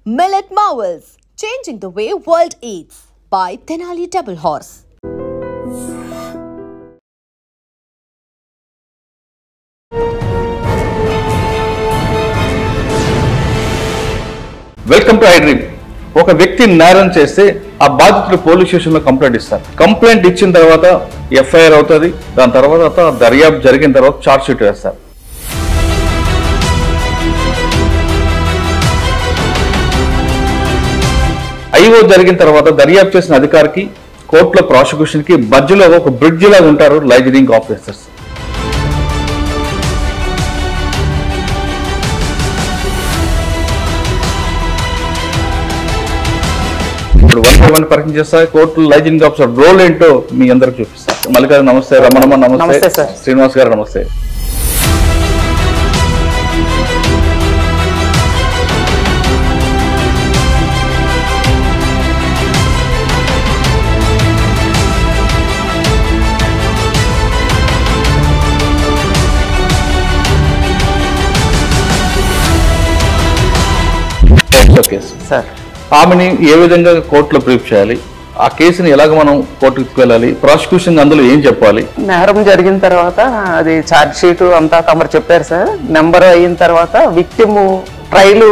Millet Marvels, changing the way world eats by Tenali Double Horse. Welcome to iDream. ఒక వ్యక్తి నేరం చేస్తే ఆ బాధితుడు పోలీస్ స్టేషన్లో కంప్లైంట్ ఇస్తారు. కంప్లైంట్ ఇచ్చిన తర్వాత ఎఫ్ఐఆర్ అవుతుంది. దాని తర్వాత దర్యాప్తు జరిగిన తర్వాత ఛార్జ్ షీట్ వేస్తారు. ఐఓ జరిగిన తర్వాత దర్యాప్తు చేసిన అధికారికి, కోర్టులో ప్రాసిక్యూషన్ కి మధ్యలో ఒక బ్రిడ్జ్ లాగా ఉంటారు లైజనింగ్ ఆఫీసర్స్. ఇప్పుడు 1 పరిచయం చేస్తా. కోర్టు లైజనింగ్ ఆఫీసర్ రోల్ ఏంటో మీ అందరికి చూపిస్తారు. మల్లికార్జున నమస్తే, రమణమ్మ నమస్తే, శ్రీనివాస్ గారు నమస్తే. ఆమెని ఏ విధంగా కోర్టులో బ్రీఫ్ చేయాలి, ఆ కేసుని ఎలాగ మనం కోర్టుకు వెళ్ళాలి, ప్రాసిక్యూషన్ అందులో ఏం చెప్పాలి? నేరం జరిగిన తర్వాత అది ఛార్జ్ షీట్ అంతా తమరు చెప్పారు సార్. నెంబర్ అయిన తర్వాత విక్టిమ్ ట్రయల్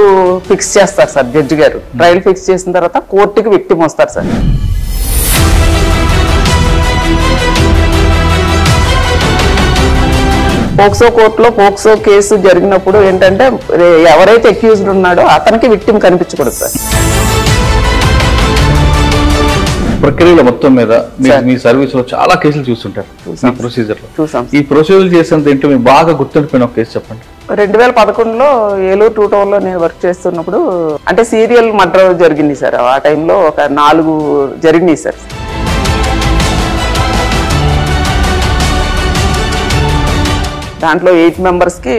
ఫిక్స్ చేస్తారు సార్. జడ్జి గారు ట్రయల్ ఫిక్స్ చేసిన తర్వాత కోర్టుకి విక్టిమ్ వస్తారు సార్. పోక్సో కోర్టులో పోక్సో కేసు జరిగినప్పుడు ఏంటంటే ఎవరైతే అక్యూజ్డ్ ఉన్నాడో అతనికి విక్టిమ్ కనిపించకూడదు సార్. ప్రక్రియలో మొత్తం మీద మీ సర్వీస్ లో చాలా కేసులు చూస్తుంటారు. ఈ ప్రొసీజర్ చేసేంత ఏంటో మీకు బాగా గుర్తుండిపోయిన ఒక కేసు చెప్పండి. 2011లో ఏలూరు 2 టౌన్ లో నేను వర్క్ చేస్తున్నప్పుడు అంటే సీరియల్ మర్డర్ జరిగింది సార్. ఆ టైంలో ఒక 4 జరిగినాయి సార్. దాంట్లో 8 మెంబర్స్ కి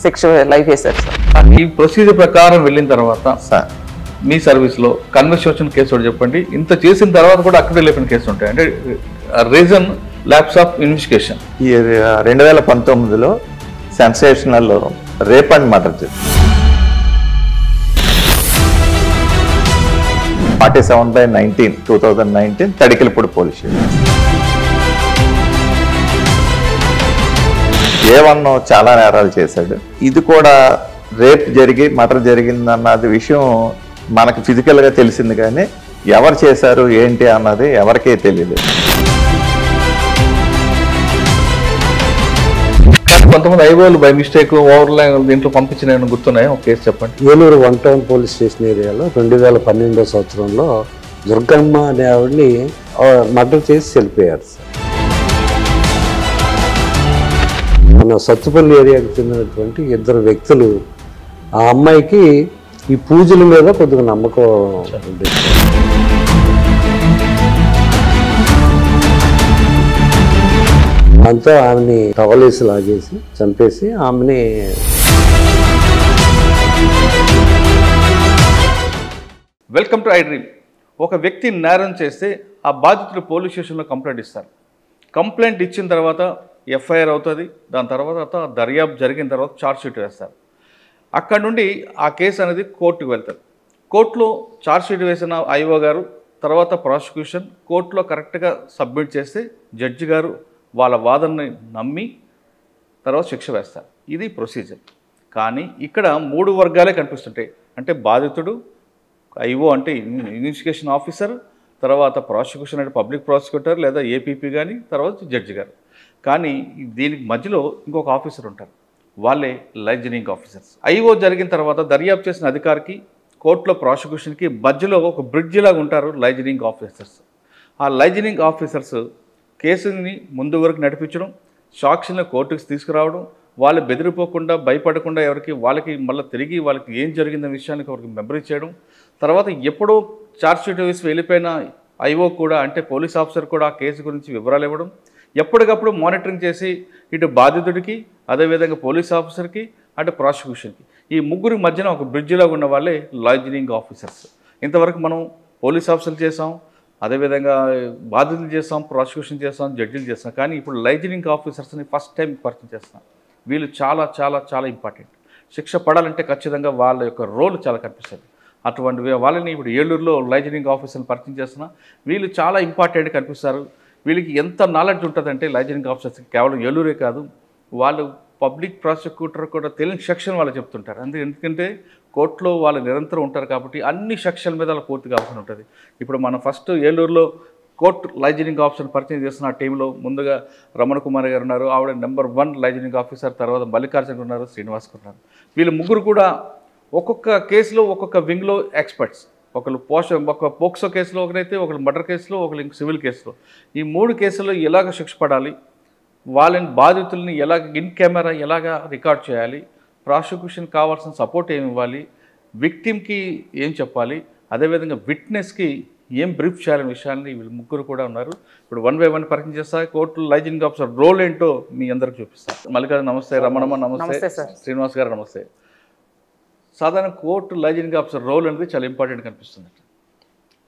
శిక్ష లైఫ్ వేశారు సార్. ఈ ప్రొసీజర్ ప్రకారం వెళ్ళిన తర్వాత సార్ మీ సర్వీస్ లో కన్వర్సేషన్ కేసు ఒకటి చెప్పండి. ఇంత చేసిన తర్వాత కూడా అక్కడే లేపిన కేసు ఉంటాయి అంటే రీజన్ ల్యాప్స్ ఆఫ్ ఇన్వెస్టిగేషన్. ఈ 2019లో సెన్సేషనల్ రేప్ అండ్ మర్డర్ జరిగింది. 47/19 2019 తడికెలపూడి పోలీస్ స్టేషన్. A1 చాలా నేరాలు చేశాడు. ఇది కూడా రేప్ జరిగి మర్డర్ జరిగిందన్నది విషయం మనకు ఫిజికల్గా తెలిసింది, కానీ ఎవరు చేశారు ఏంటి అన్నది ఎవరికే తెలియదు. కొంతమంది ఐఓలు బై మిస్టేక్ ఓవర్లైన్ దీంట్లో పంపించిన గుర్తున్నాయి. ఒక కేసు చెప్పండి. ఏలూరు 1 టౌన్ పోలీస్ స్టేషన్ ఏరియాలో 2012 సంవత్సరంలో దుర్గమ్మ అనే ఆవిడ్ని మర్డర్ చేసి చనిపోయారు సార్. మన సత్తుపల్లి ఏరియాకి చెందినటువంటి 2 వ్యక్తులు ఆ అమ్మాయికి ఈ పూజల మీద కొద్దిగా నమ్మకం ఉండేది. అంతా ఆమెని టవలేసి లాగేసి చంపేసి ఆమెని వెల్కమ్ టు ఐడ్రీమ్. ఒక వ్యక్తి నేరం చేస్తే ఆ బాధితుడు పోలీస్ స్టేషన్లో కంప్లైంట్ ఇస్తారు. కంప్లైంట్ ఇచ్చిన తర్వాత ఎఫ్ఐఆర్ అవుతుంది. దాని తర్వాత దర్యాప్తు జరిగిన తర్వాత ఛార్జ్ షీట్ వేస్తారు. అక్కడ నుండి ఆ కేసు అనేది కోర్టుకు వెళ్తారు. కోర్టులో ఛార్జ్ షీట్ వేసిన ఐఓ గారు తర్వాత ప్రాసిక్యూషన్ కోర్టులో కరెక్ట్గా సబ్మిట్ చేస్తే జడ్జి గారు వాళ్ళ వాదనని నమ్మి తర్వాత శిక్ష వేస్తారు. ఇది ప్రొసీజర్. కానీ ఇక్కడ 3 వర్గాలే కనిపిస్తుంటాయి. అంటే బాధితుడు, ఐఓ అంటే ఇన్వెస్టిగేషన్ ఆఫీసర్, తర్వాత ప్రాసిక్యూషన్ అంటే పబ్లిక్ ప్రాసిక్యూటర్ లేదా ఏపీపీ కానీ, తర్వాత జడ్జి గారు. కానీ దీనికి మధ్యలో ఇంకొక ఆఫీసర్ ఉంటారు. వాళ్ళే లైజనింగ్ ఆఫీసర్స్. ఐఓ జరిగిన తర్వాత దర్యాప్తు చేసిన అధికారికి, కోర్టులో ప్రాసిక్యూషన్కి మధ్యలో ఒక బ్రిడ్జ్ లాగా ఉంటారు లైజనింగ్ ఆఫీసర్స్. ఆ లైజనింగ్ ఆఫీసర్స్ కేసుని ముందు వరకు నడిపించడం, సాక్షులను కోర్టుకు తీసుకురావడం, వాళ్ళు బెదిరిపోకుండా భయపడకుండా వాళ్ళకి మళ్ళీ తిరిగి వాళ్ళకి ఏం జరిగిందనే విషయానికి ఎవరికి మెమరీ చేయడం, తర్వాత ఎప్పుడో ఛార్జ్ షీట్ వేసి వెళ్ళిపోయిన ఐఓ కూడా అంటే పోలీస్ ఆఫీసర్ కూడా ఆ కేసు గురించి వివరాలు ఇవ్వడం, ఎప్పటికప్పుడు మానిటరింగ్ చేసి ఇటు బాధితుడికి అదేవిధంగా పోలీస్ ఆఫీసర్కి అటు ప్రాసిక్యూషన్కి ఈ ముగ్గురి మధ్యన ఒక బ్రిడ్జిలో ఉన్న వాళ్ళే లైజనింగ్ ఆఫీసర్స్. ఇంతవరకు మనం పోలీస్ ఆఫీసర్లు చేసాం, అదేవిధంగా బాధితులు చేస్తాం, ప్రాసిక్యూషన్ చేస్తాం, జడ్జిలు చేస్తాం. కానీ ఇప్పుడు లైజనింగ్ ఆఫీసర్స్ని ఫస్ట్ టైం పరిచయం చేస్తున్నాం. వీళ్ళు చాలా చాలా చాలా ఇంపార్టెంట్. శిక్ష పడాలంటే ఖచ్చితంగా వాళ్ళ యొక్క రోల్ చాలా కనిపిస్తుంది. అటువంటి వాళ్ళని ఇప్పుడు ఏలూరులో లైజనింగ్ ఆఫీసర్ని పరిచయం చేస్తున్నా. వీళ్ళు చాలా ఇంపార్టెంట్ కనిపిస్తారు. వీళ్ళకి ఎంత నాలెడ్జ్ ఉంటుందంటే లైజనింగ్ ఆఫీసర్స్కి కేవలం ఏలూరే కాదు, వాళ్ళు పబ్లిక్ ప్రాసిక్యూటర్ కూడా తెలియని సెక్షన్ వాళ్ళు చెప్తుంటారు. ఎందుకంటే కోర్టులో వాళ్ళు నిరంతరం ఉంటారు కాబట్టి అన్ని సెక్షన్ల మీద వాళ్ళ పూర్తిగా అవసరం ఉంటుంది. ఇప్పుడు మనం ఫస్ట్ ఏలూరులో కోర్టు లైజనింగ్ ఆఫీసర్ పరిచయం చేస్తున్న ఆ టీంలో ముందుగా రమణ కుమార్ గారు ఉన్నారు, ఆవిడ నెంబర్ 1 లైజనింగ్ ఆఫీసర్. తర్వాత మల్లికార్జున ఉన్నారు, శ్రీనివాస్ ఉన్నారు. వీళ్ళు ముగ్గురు కూడా ఒక్కొక్క కేసులో ఒక్కొక్క వింగ్లో ఎక్స్పర్ట్స్. ఒక పోక్సో కేసులో ఒకరైతే, ఒకరు మర్డర్ కేసులో, ఒకరు సివిల్ కేసులో. ఈ 3 కేసుల్లో ఎలాగ శిక్ష పడాలి, వాళ్ళని బాధితుల్ని ఎలాగ ఇన్ కెమెరా ఎలాగ రికార్డ్ చేయాలి, ప్రాసిక్యూషన్ కావాల్సిన సపోర్ట్ ఏమి ఇవ్వాలి, విక్టిమ్కి ఏం చెప్పాలి, అదేవిధంగా విట్నెస్కి ఏం బ్రీఫ్ చేయాలనే విషయాన్ని వీళ్ళు ముగ్గురు కూడా ఉన్నారు. ఇప్పుడు 1 by 1 పరిచయం చేస్తా. కోర్టు లైజనింగ్ ఆఫీసర్ రోల్ ఏంటో మీ అందరికి చూపిస్తాను. మల్లికార్జున నమస్తే, రమణమ్మ నమస్తే, శ్రీనివాస్ గారు నమస్తే. సాధారణ కోర్టు లైజనింగ్ ఆఫీసర్ రోల్ అనేది చాలా ఇంపార్టెంట్ కనిపిస్తుంది.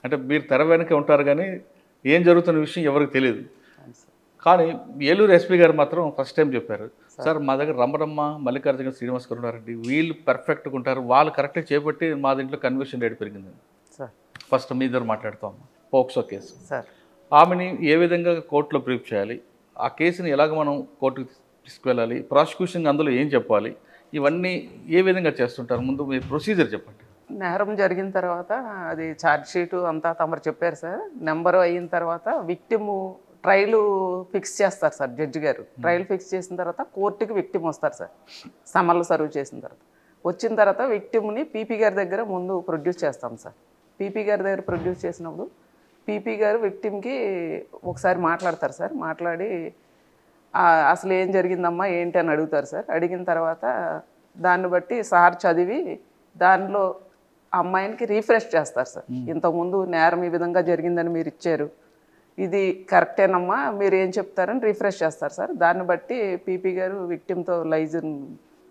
అంటే మీరు తెర వెనకే ఉంటారు కానీ ఏం జరుగుతున్న విషయం ఎవరికి తెలియదు. కానీ ఏలూరు ఎస్పీ గారు మాత్రం ఫస్ట్ టైం చెప్పారు, సార్ మా దగ్గర రమణమ్మ, మల్లికార్జున, శ్రీనివాస్ గారు ఉన్నారండి, వీళ్ళు పర్ఫెక్ట్గా ఉంటారు, వాళ్ళు కరెక్ట్గా చేపట్టి మా దీంట్లో కన్వర్షన్ రేట్ పెరిగిందండి. ఫస్ట్ మీ దగ్గర మాట్లాడుతాం పోక్సో కేసు. ఆమెని ఏ విధంగా కోర్టులో బ్రీఫ్ చేయాలి, ఆ కేసుని ఎలాగ మనం కోర్టుకు తీసుకువెళ్ళాలి, ప్రాసిక్యూషన్ అందులో ఏం చెప్పాలి, ఇవన్నీ ఏ విధంగా చేస్తుంటారు? ముందు మీ ప్రొసీజర్ చెప్పండి. నేరం జరిగిన తర్వాత అది ఛార్జ్ షీటు అంతా తమరు చెప్పారు సార్. నెంబరు అయిన తర్వాత విక్టిము ట్రయల్ ఫిక్స్ చేస్తారు సార్ జడ్జి గారు. ట్రయల్ ఫిక్స్ చేసిన తర్వాత కోర్టుకి విక్టిమ్ వస్తారు సార్. సమన్లు సర్వ్ చేసిన తర్వాత వచ్చిన తర్వాత విక్టిమ్ని పీపీ గారి దగ్గర ముందు ప్రొడ్యూస్ చేస్తాం సార్. పీపీ గారి దగ్గర ప్రొడ్యూస్ చేసినప్పుడు పీపీ గారు విక్టిమ్కి ఒకసారి మాట్లాడతారు సార్. మాట్లాడి అసలు ఏం జరిగిందమ్మా ఏంటి అని అడుగుతారు సార్. అడిగిన తర్వాత దాన్ని బట్టి సార్ చదివి దానిలో అమ్మాయినికి రీఫ్రెష్ చేస్తారు సార్. ఇంతకుముందు నేరం ఈ విధంగా జరిగిందని మీరు ఇచ్చారు, ఇది కరెక్టేనమ్మా, మీరు ఏం చెప్తారని రిఫ్రెష్ చేస్తారు సార్. దాన్ని బట్టి పీపీ గారు విక్టిమ్తో లైజన్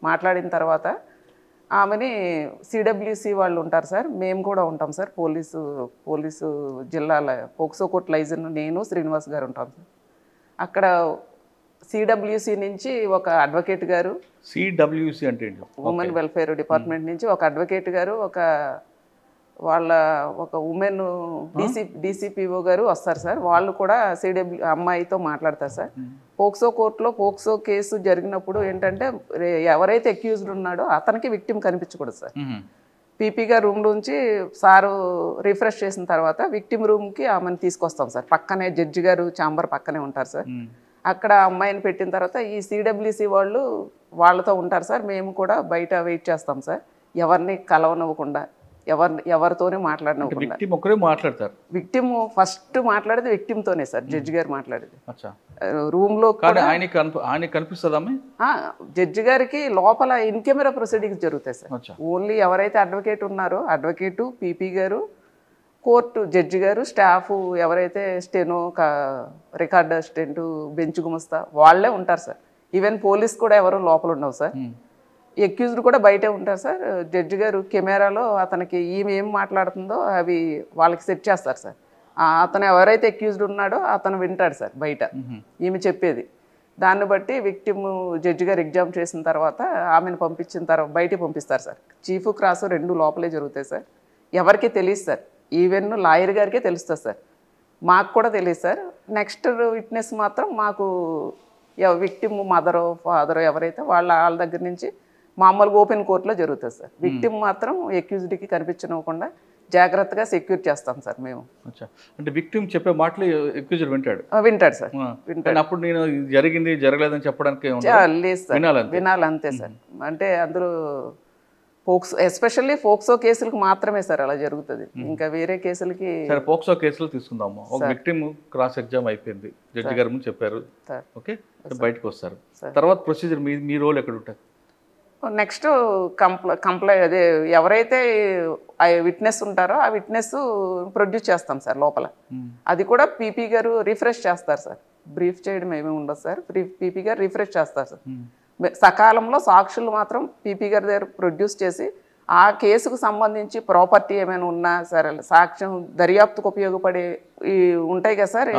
మాట్లాడిన తర్వాత ఆమెని సిడబ్ల్యూసి వాళ్ళు ఉంటారు సార్, మేము కూడా ఉంటాం సార్, పోలీసు జిల్లాల పోక్సో కోర్టు లైజన్ నేను శ్రీనివాస్ గారు ఉంటాం సార్. అక్కడ సిడబ్ల్యూసి నుంచి ఒక అడ్వకేట్ గారు, సిడబ్ల్యూసి అంటే ఉమెన్ వెల్ఫేర్ డిపార్ట్మెంట్ నుంచి ఒక అడ్వకేట్ గారు, ఒక ఉమెన్ డీసీపీఓ గారు వస్తారు సార్. వాళ్ళు కూడా అమ్మాయితో మాట్లాడతారు సార్. పోక్సో కోర్టులో పోక్సో కేసు జరిగినప్పుడు ఏంటంటే ఎవరైతే అక్యూజ్డ్ ఉన్నాడో అతనికి విక్టిమ్ కనిపించకూడదు సార్. పీపీ గారు రూమ్ నుంచి సారు రిఫ్రెష్ చేసిన తర్వాత విక్టిమ్ రూమ్కి ఆమెను తీసుకొస్తాం సార్. పక్కనే జడ్జి గారు ఛాంబర్ పక్కనే ఉంటారు సార్. అక్కడ అమ్మాయిని పెట్టిన తర్వాత ఈ సిడబ్ల్యూసి వాళ్ళు వాళ్ళతో ఉంటారు సార్. మేము కూడా బయట వెయిట్ చేస్తాం సార్, ఎవరిని కలవనివ్వకుండా, ఎవరితోనే మాట్లాడనివ్వకుండా. మాట్లాడతారు. విక్టిమ్ ఫస్ట్ మాట్లాడేది విక్టిమ్తోనే సార్, జడ్జి గారు మాట్లాడేది రూమ్లో. కనిపిస్తుందా జడ్జి గారికి లోపల ఇన్ కెమెరా ప్రొసీడింగ్స్ జరుగుతాయి సార్. ఓన్లీ ఎవరైతే అడ్వకేట్ ఉన్నారో అడ్వకేటు, పీపీ గారు, కోర్టు జడ్జి గారు, స్టాఫ్ ఎవరైతే స్టెనో, రికార్డ్ అసిస్టెంట్, బెంచ్ గుమస్తా వాళ్ళే ఉంటారు సార్. ఈవెన్ పోలీస్ కూడా ఎవరు లోపల ఉండవు సార్. అక్యూజ్డ్ కూడా బయటే ఉంటారు సార్. జడ్జి గారు కెమెరాలో అతనికి ఈమె ఏం మాట్లాడుతుందో అవి వాళ్ళకి సెట్ చేస్తారు సార్. అతను ఎవరైతే అక్యూజ్డ్ ఉన్నాడో అతను వింటాడు సార్ బయట ఈమె చెప్పేది. దాన్ని బట్టి విక్టిమ్ జడ్జి గారు ఎగ్జామ్ చేసిన తర్వాత ఆమెను పంపించిన తర్వాత బయటికి పంపిస్తారు సార్. చీఫ్ క్రాస్ 2 లోపలే జరుగుతాయి సార్. ఎవరికి తెలియదు సార్, ఈవెన్ లాయర్ గారికే తెలుస్తుంది సార్, మాకు కూడా తెలియదు సార్. నెక్స్ట్ విట్నెస్ మాత్రం మాకు విక్టిమ్ మదరో ఫాదరో ఎవరైతే వాళ్ళ దగ్గర నుంచి మామూలుగా ఓపెన్ కోర్టులో జరుగుతుంది సార్. విక్టిమ్ మాత్రం అక్యూజ్డ్కి కనిపించనివ్వకుండా జాగ్రత్తగా సెక్యూర్ చేస్తాం సార్ మేము. అంటే విక్టిమ్ చెప్పే మాటలు అక్యూజ్డ్ వింటాడు సార్. వింటాడు. అప్పుడు నేను జరిగింది జరగలేదని చెప్పడానికి లేదు సార్, వినాలంతే సార్. అంటే అందులో ఎస్పెషల్లీ పోక్సో కేసులకు మాత్రమే సార్ అలా జరుగుతుంది, ఇంకా వేరే కేసులకి. సరే, పోక్సో కేసులు తీసుకుందాము. ఒక విక్టిమ్ క్రాస్ ఎగ్జామ్ అయిపోయింది, జడ్జి గారు ముందు చెప్పారు, ఓకే, బయటకు వస్తారు. తర్వాత ప్రొసీజర్ మీ రోల్ ఎక్కడ ఉంటుంది? నెక్స్ట్ అదే ఎవరైతే విట్నెస్ ఉంటారో ఆ విట్నెస్ ప్రొడ్యూస్ చేస్తాం సార్ లోపల. అది కూడా పీపీ గారు రిఫ్రెష్ చేస్తారు సార్. బ్రీఫ్ చేయడం ఏమీ ఉండదు సార్, పీపీ గారు రిఫ్రెష్ చేస్తారు సార్. సకాలంలో సాక్షులు మాత్రం పీపీ గారి దగ్గర ప్రొడ్యూస్ చేసి ఆ కేసుకు సంబంధించి ప్రాపర్టీ ఏమైనా ఉన్నా సరే, సాక్ష్యం దర్యాప్తుకు ఉపయోగపడే ఉంటాయి కదా సార్,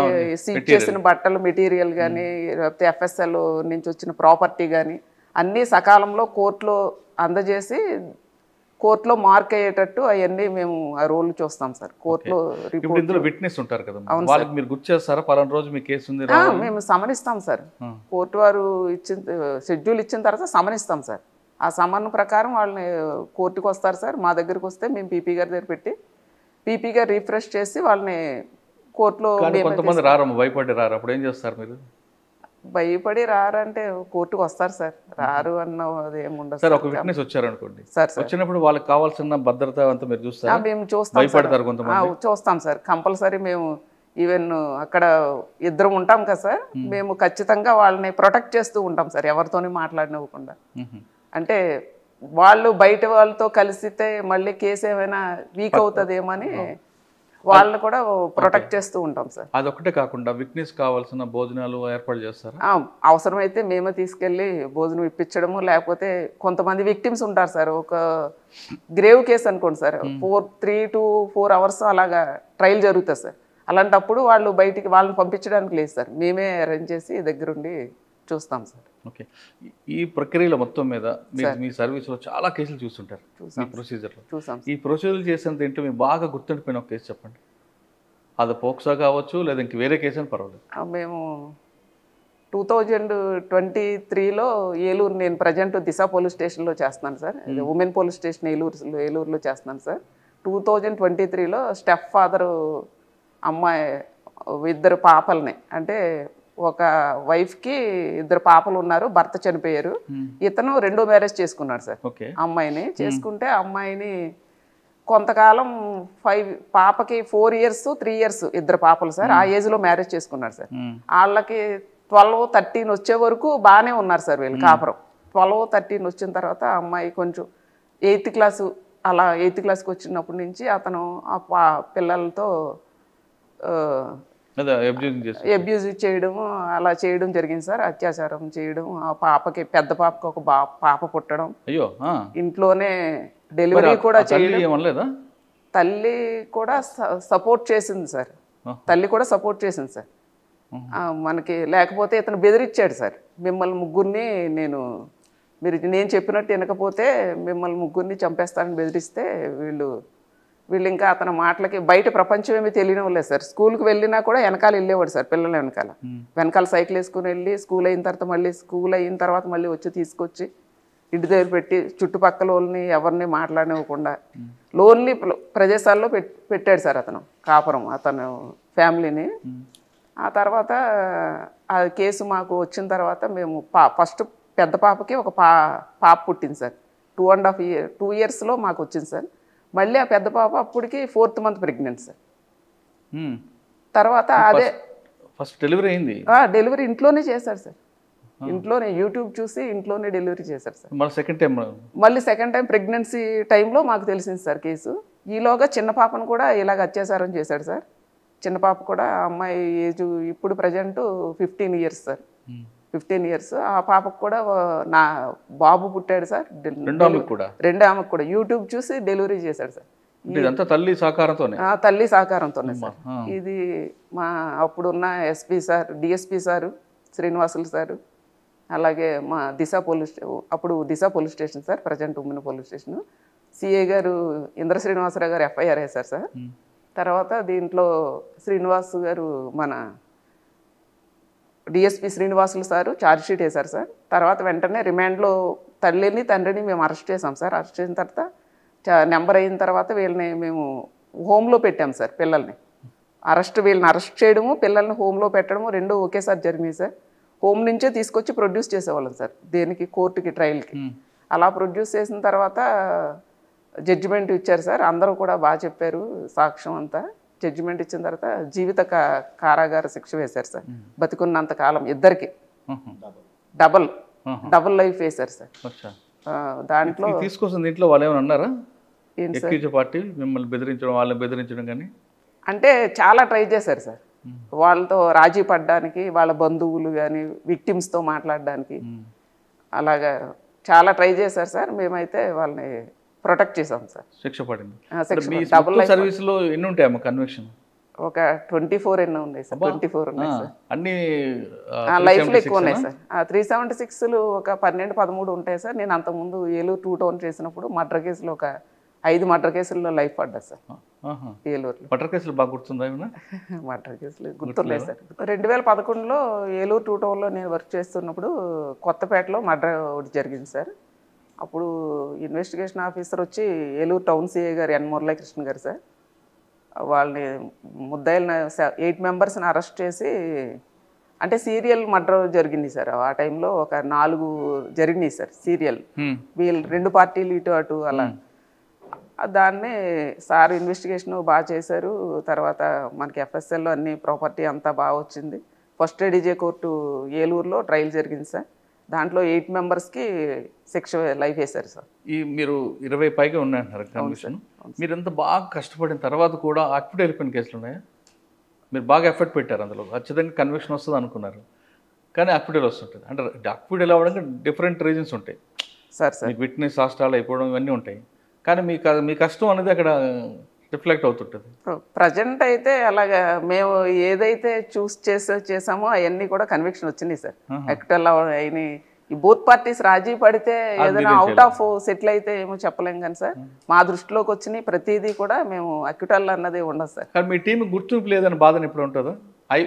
సీజ్ చేసిన బట్టలు, మెటీరియల్ కానీ, లేకపోతే ఎఫ్ఎస్ఎల్ నుంచి వచ్చిన ప్రాపర్టీ కానీ అన్నీ సకాలంలో కోర్టులో అందజేసి కోర్టులో మార్క్ అయ్యేటట్టు అవన్నీ మేము ఆ రోల్ చూస్తాం సార్. కోర్టులో ఇప్పుడు ఇందులో విట్నెస్ ఉంటారు కదా, వాళ్ళకి మీరు గుర్తు చేస్తారా పలానా రోజు మీ కేసు ఉంది మేము సమనిస్తాం సార్. కోర్టు వారు షెడ్యూల్ ఇచ్చిన తర్వాత సమనిస్తాం సార్. ఆ సమన్ ప్రకారం వాళ్ళని కోర్టుకు వస్తారు సార్. మా దగ్గరికి వస్తే మేము పీపీ గారి దగ్గర పెట్టి పీపీ గారు రిఫ్రెష్ చేసి వాళ్ళని కోర్టులో. కొంతమంది రారమ్మ, భయపడి రారు, అప్పుడు ఏం చేస్తారు మీరు? భయపడి రారంటే కోర్టుకు వస్తారు సార్. రారు అన్న ఏముండదు సార్. ఒక విట్నెస్ వచ్చారు అనుకోండి, వచ్చినప్పుడు వాళ్ళకి కావాల్సిన భద్రత అంతా మీరు చూస్తారా? మేము చూస్తాం, చూస్తాం సార్. కంపల్సరీ మేము ఈవెన్ అక్కడ ఇద్దరం ఉంటాం కదా సార్, మేము ఖచ్చితంగా వాళ్ళని ప్రొటెక్ట్ చేస్తూ ఉంటాం సార్, ఎవరితోని మాట్లాడినవ్వకుండా. అంటే వాళ్ళు బయట వాళ్ళతో కలిసితే మళ్ళీ కేసు ఏమైనా వీక్ అవుతుందేమని వాళ్ళని కూడా ప్రొటెక్ట్ చేస్తూ ఉంటాం సార్. అదొకటే కాకుండా విట్నెస్ కావాల్సిన భోజనాలు ఏర్పాటు చేస్తారు. అవసరమైతే మేమే తీసుకెళ్ళి భోజనం ఇప్పించడము, లేకపోతే కొంతమంది విక్టిమ్స్ ఉంటారు సార్. ఒక గ్రేవ్ కేసు అనుకోండి సార్, 3 to 4 hours అలాగా ట్రయల్ జరుగుతుంది సార్. అలాంటప్పుడు వాళ్ళు బయటికి వాళ్ళని పంపించడానికి లేదు సార్, మేమే అరేంజ్ చేసి దగ్గరుండి చూస్తాం సార్. ఓకే. ఈ ప్రక్రియలో మొత్తం మీద మీ సర్వీస్లో చాలా కేసులు చూస్తుంటారు ఈ ప్రొసీజర్లో. ఈ ప్రొసీజర్ చేసేంత ఏంటో మీకు బాగా గుర్తుండిపోయిన ఒక కేసు చెప్పండి. అది పోక్సో కావచ్చు లేదా ఇంక వేరే కేసు అని పర్వాలేదు. మేము 2023లో ఏలూరు, నేను ప్రజెంట్ దిశ పోలీస్ స్టేషన్లో చేస్తున్నాను సార్. ఉమెన్ పోలీస్ స్టేషన్ ఏలూరులో చేస్తున్నాను సార్. 2023లో స్టెప్ ఫాదరు అమ్మాయి 2 పాపల్ని, అంటే ఒక వైఫ్కి 2 పాపలు ఉన్నారు, భర్త చనిపోయారు. ఇతను 2వ మ్యారేజ్ చేసుకున్నాడు సార్. అమ్మాయిని చేసుకుంటే అమ్మాయిని కొంతకాలం పాపకి 4 years 3 years 2 పాపలు సార్. ఆ ఏజ్లో మ్యారేజ్ చేసుకున్నాడు సార్. వాళ్ళకి 12, 13 వచ్చే వరకు బాగానే ఉన్నారు సార్ వీళ్ళు కాపురం. 12, 13 వచ్చిన తర్వాత అమ్మాయి కొంచెం 8th class అలా 8th classకి వచ్చినప్పటి నుంచి అతను ఆ పిల్లలతో అబ్యూజ్ చేయడం అలా చేయడం జరిగింది సార్. అత్యాచారం చేయడం, ఆ పాపకి పెద్ద పాపకి ఒక పాప పుట్టడం, ఇంట్లోనే డెలివరీ కూడా చేయడం. తల్లి కూడా సపోర్ట్ చేసింది సార్. తల్లి కూడా సపోర్ట్ చేసింది సార్ మనకి. లేకపోతే ఇతను బెదిరించాడు సార్, మిమ్మల్ని ముగ్గురిని నేను చెప్పినట్టు వినకపోతే మిమ్మల్ని ముగ్గురిని చంపేస్తానని బెదిరిస్తే వీళ్ళు ఇంకా అతని మాటలకి బయట ప్రపంచం ఏమీ తెలియడం లేదు సార్. స్కూల్కి వెళ్ళినా కూడా వెనకాల వెళ్ళేవాడు సార్, పిల్లల వెనకాల సైకిల్ వేసుకుని వెళ్ళి స్కూల్ అయిన తర్వాత మళ్ళీ వచ్చి తీసుకొచ్చి ఇంటి దగ్గర పెట్టి చుట్టుపక్కల వాళ్ళని ఎవరిని మాట్లాడనివ్వకుండా లోన్లీ ప్రదేశాల్లో పెట్టాడు సార్ అతను కాపురం, అతను ఫ్యామిలీని. ఆ తర్వాత ఆ కేసు మాకు వచ్చిన తర్వాత మేము ఫస్ట్ పెద్ద పాపకి ఒక పాప పుట్టింది సార్. 2 yearsలో మాకు వచ్చింది సార్. మళ్ళీ ఆ పెద్ద పాప అప్పటికి 4th month ప్రెగ్నెంట్ సార్. తర్వాత అదే ఫస్ట్ డెలివరీ అయింది. డెలివరీ ఇంట్లోనే చేశారు సార్, ఇంట్లోనే యూట్యూబ్ చూసి ఇంట్లోనే డెలివరీ చేశారు సార్. మళ్ళీ సెకండ్ టైం ప్రెగ్నెన్సీ టైంలో మాకు తెలిసింది సార్ కేసు. ఈలోగా చిన్న పాపను కూడా ఇలాగ అత్యాచారం చేశాడు సార్. చిన్న పాప కూడా అమ్మాయి ఏజ్ ఇప్పుడు ప్రజెంట్ 15 years సార్. 15 years. ఆ పాపకు కూడా నా బాబు పుట్టాడు సార్. రెండో ఆమెకు కూడా యూట్యూబ్ చూసి డెలివరీ చేశాడు సార్. తల్లి సహకారంతోనే సార్. ఇది మా అప్పుడున్న SP sir, DSP sir, Srinivasulu sir, అలాగే మా అప్పుడు Disha police station sir, present women police station, CA గారు ఇంద్ర శ్రీనివాసరావు గారు FIR వేశారు సార్. తర్వాత దీంట్లో శ్రీనివాస్ గారు మన డిఎస్పీ శ్రీనివాసులు సారు ఛార్జ్షీట్ వేశారు సార్. తర్వాత వెంటనే రిమాండ్లో తల్లిని తండ్రిని మేము అరెస్ట్ చేసాం సార్. అరెస్ట్ చేసిన తర్వాత నెంబర్ అయిన తర్వాత వీళ్ళని మేము హోమ్లో పెట్టాం సార్. వీళ్ళని అరెస్ట్ చేయడము, పిల్లల్ని హోమ్లో పెట్టడము 2 ఒకేసారి జరిగినాయి సార్. హోమ్ నుంచే తీసుకొచ్చి ప్రొడ్యూస్ చేసేవాళ్ళం సార్ దేనికి, కోర్టుకి, ట్రయల్కి. అలా ప్రొడ్యూస్ చేసిన తర్వాత జడ్జిమెంట్ ఇచ్చారు సార్. అందరూ కూడా బాగా చెప్పారు, సాక్ష్యం అంతా. జడ్జిమెంట్ ఇచ్చిన తర్వాత జీవిత కారాగార శిక్ష వేశారు సార్. బతికున్నంత కాలం ఇద్దరికి డబుల్ లైఫ్ వేశారు సార్. దాంట్లో తీసుకొస్తుంది ఇంట్లో వాళ్ళు ఏమైనా అన్నారా? పార్టీ మిమ్మల్ని బెదిరించడం, వాళ్ళని బెదిరించడం కానీ అంటే చాలా ట్రై చేశారు సార్. వాళ్ళతో రాజీ పడడానికి, వాళ్ళ బంధువులు కానీ విక్టిమ్స్తో మాట్లాడడానికి అలాగా చాలా ట్రై చేశారు సార్. మేమైతే వాళ్ళని ప్రొటెక్ట్ చేసాం సార్. శిక్ష పడింది. డబుల్ సర్వీస్లో ఎన్ని ఉంటాయమ్మా కన్విక్షన్? ఒక 24 ఎన్నో ఉన్నాయి సార్, 24 ఉన్నాయి సార్. అన్ని లైఫ్లో ఎక్కువ ఉన్నాయి సార్. 376లు ఒక 12-13 ఉంటాయి సార్. నేను అంతకుముందు ఏలూరు 2 టౌన్ చేసినప్పుడు మర్డర్ కేసులు ఒక 5 మర్డర్ కేసుల్లో లైఫ్ పడ్డా సార్ ఏలూరులో. మర్డర్ కేసులు బాగా గుర్తుందా? మర్డర్ కేసులు గుర్తున్నాయి సార్. 2011లో ఏలూరు 2 టౌన్లో నేను వర్క్ చేస్తున్నప్పుడు కొత్తపేటలో మర్డర్ ఒకటి జరిగింది సార్. అప్పుడు ఇన్వెస్టిగేషన్ ఆఫీసర్ వచ్చి ఏలూరు టౌన్ సిఐ గారు ఎన్ మురళీకృష్ణ గారు సార్, వాళ్ళని ముద్దాయిలను 8 మెంబర్స్ని అరెస్ట్ చేసి, అంటే సీరియల్ మర్డర్ జరిగింది సార్. ఆ టైంలో ఒక 4 జరిగినాయి సార్ సీరియల్. వీళ్ళు 2 పార్టీలు ఇటు అటు అలా. దాన్ని సార్ ఇన్వెస్టిగేషన్ బాగా చేశారు. తర్వాత మనకి ఎఫ్ఎస్ఎల్లో అన్ని ప్రాపర్టీ అంతా బాగా వచ్చింది. ఫస్ట్ ఏడీజే కోర్టు ఏలూరులో ట్రయల్ జరిగింది సార్. దాంట్లో 8 మెంబర్స్కి శిక్ష లైఫ్ వేశారు సార్. ఈ మీరు 20 పైగా ఉన్నాయంటారు కన్విక్షన్. మీరు ఎంత బాగా కష్టపడిన తర్వాత కూడా అక్విట్ వెళ్ళిపోయిన కేసులు ఉన్నాయా? మీరు బాగా ఎఫర్ట్ పెట్టారు, అందులో ఖచ్చితంగా కన్విక్షన్ వస్తుంది అనుకున్నారు, కానీ అక్విటల్ వస్తుంటుంది. అంటే అక్విటల్ అవ్వడానికి డిఫరెంట్ రీజన్స్ ఉంటాయి సార్. సార్ మీకు విట్నెస్ హాస్టల్ అయిపోవడం ఇవన్నీ ఉంటాయి, కానీ మీ కష్టం అనేది అక్కడ రిఫ్లెక్ట్ అవుతుంటుంది. ప్రజెంట్ అయితే అలాగా మేము ఏదైతే చూస్ చేసామో అవన్నీ కూడా కన్విక్షన్ వచ్చినాయి సార్. అక్విటల్ అయినాయి. ఈ బోత్ పార్టీస్ రాజీ పడితే ఏదైనా అవుట్ ఆఫ్ సెటిల్ అయితే ఏమో చెప్పలేం కానీ సార్, మా దృష్టిలోకి వచ్చినాయి ప్రతిదీ కూడా మేము అక్విటల్ అన్నది ఉండదు సార్. కానీ మీ టీం గుర్తింపు లేదని బాధను ఎప్పుడు ఉంటుందో?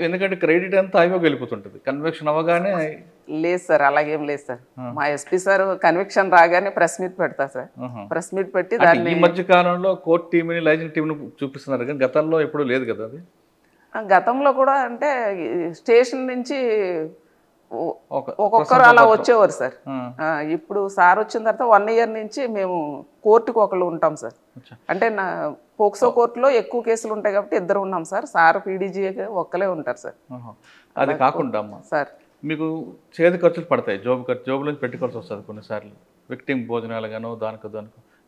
ఎందుకంటే క్రెడిట్ అంతా ఐవోకి వెళ్ళిపోతుంటుంది కన్విక్షన్ అవ్వగానే. లేదు సార్, అలాగేం లేదు సార్. మా ఎస్పీ సార్ కన్విక్షన్ రాగానే ప్రెస్ మీట్ పెడతా సార్. ప్రెస్ మీట్ పెట్టి దాన్ని ఈ మధ్య కాలంలో కోర్టు టీంని లైజింగ్ టీంని చూపిస్తున్నారు, కానీ గతంలో ఎప్పుడు లేదు కదా అది. గతంలో కూడా అంటే స్టేషన్ నుంచి ఒక్కొక్కరు అలా వచ్చేవారు సార్. ఇప్పుడు సార్ వచ్చిన తర్వాత 1 ఇయర్ నుంచి మేము కోర్టుకు ఒకళ్ళు ఉంటాం సార్. అంటే పోక్సో కోర్టులో ఎక్కువ కేసులు ఉంటాయి కాబట్టి 2 ఉన్నాం సార్. సార్ పీడీజీ ఒక్కలే ఉంటారు సార్. అది కాకుండా అమ్మా సార్ మీకు చేతి ఖర్చులు పడతాయి, జోబు నుంచి పెట్టుకోవాల్సి వస్తుంది కొన్నిసార్లు, విక్టిమ్ భోజనాలు గానో దానికో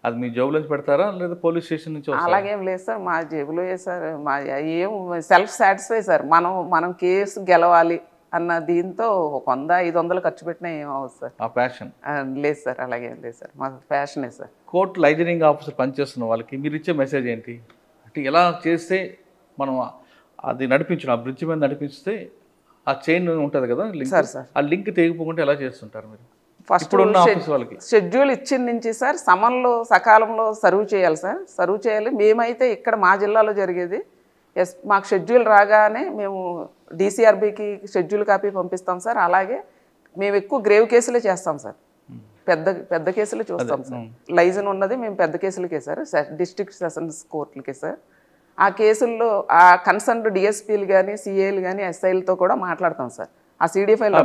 అది మీ జోబు నుంచి పెడతారా లేదా పోలీస్ స్టేషన్ నుంచి? అలాగేం లేదు సార్, మా జేబులో సార్. మా ఏం సెల్ఫ్ సాటిస్ఫై సార్. మనం కేసు గెలవాలి అన్న దీంతో 100-500 ఖర్చు పెట్టినా ఏం అవ్వదు సార్. ఆ ప్యాషన్ లేదు సార్, అలాగేం లేదు సార్, మా ప్యాషనే సార్. కోర్టు లైజనింగ్ ఆఫీసర్ పనిచేస్తున్న వాళ్ళకి మీరు ఇచ్చే మెసేజ్ ఏంటి? అంటే ఎలా చేస్తే మనం అది నడిపించడం, ఆ బ్రిడ్జ్ మీద నడిపిస్తే ఆ చైన్ ఉంటుంది కదా లింక్, ఆ లింక్ తెగిపోకుండా ఎలా చేస్తుంటారు మీరు? ఫస్ట్ వాళ్ళకి షెడ్యూల్ ఇచ్చిన నుంచి సార్ సమన్లో సకాలంలో సర్వ్ చేయాలి సార్. సర్వ్ చేయాలి. మేమైతే ఇక్కడ మా జిల్లాలో జరిగేది మాకు షెడ్యూల్ రాగానే మేము డీసీఆర్బీకి షెడ్యూల్ కాపీ పంపిస్తాం సార్. అలాగే మేము ఎక్కువ గ్రేవ్ కేసులే చేస్తాం సార్. పెద్ద కేసులు చూస్తాం సార్. లైజన్ ఉన్నది మేము పెద్ద కేసులకే సార్, డిస్ట్రిక్ట్ సెషన్స్ కోర్టులకే సార్. ఆ కేసుల్లో ఆ కన్సర్న్ డిఎస్పీలు కానీ సిఏలు కానీ ఎస్ఐలతో కూడా మాట్లాడతాం సార్. ఆ సిడి ఫైల్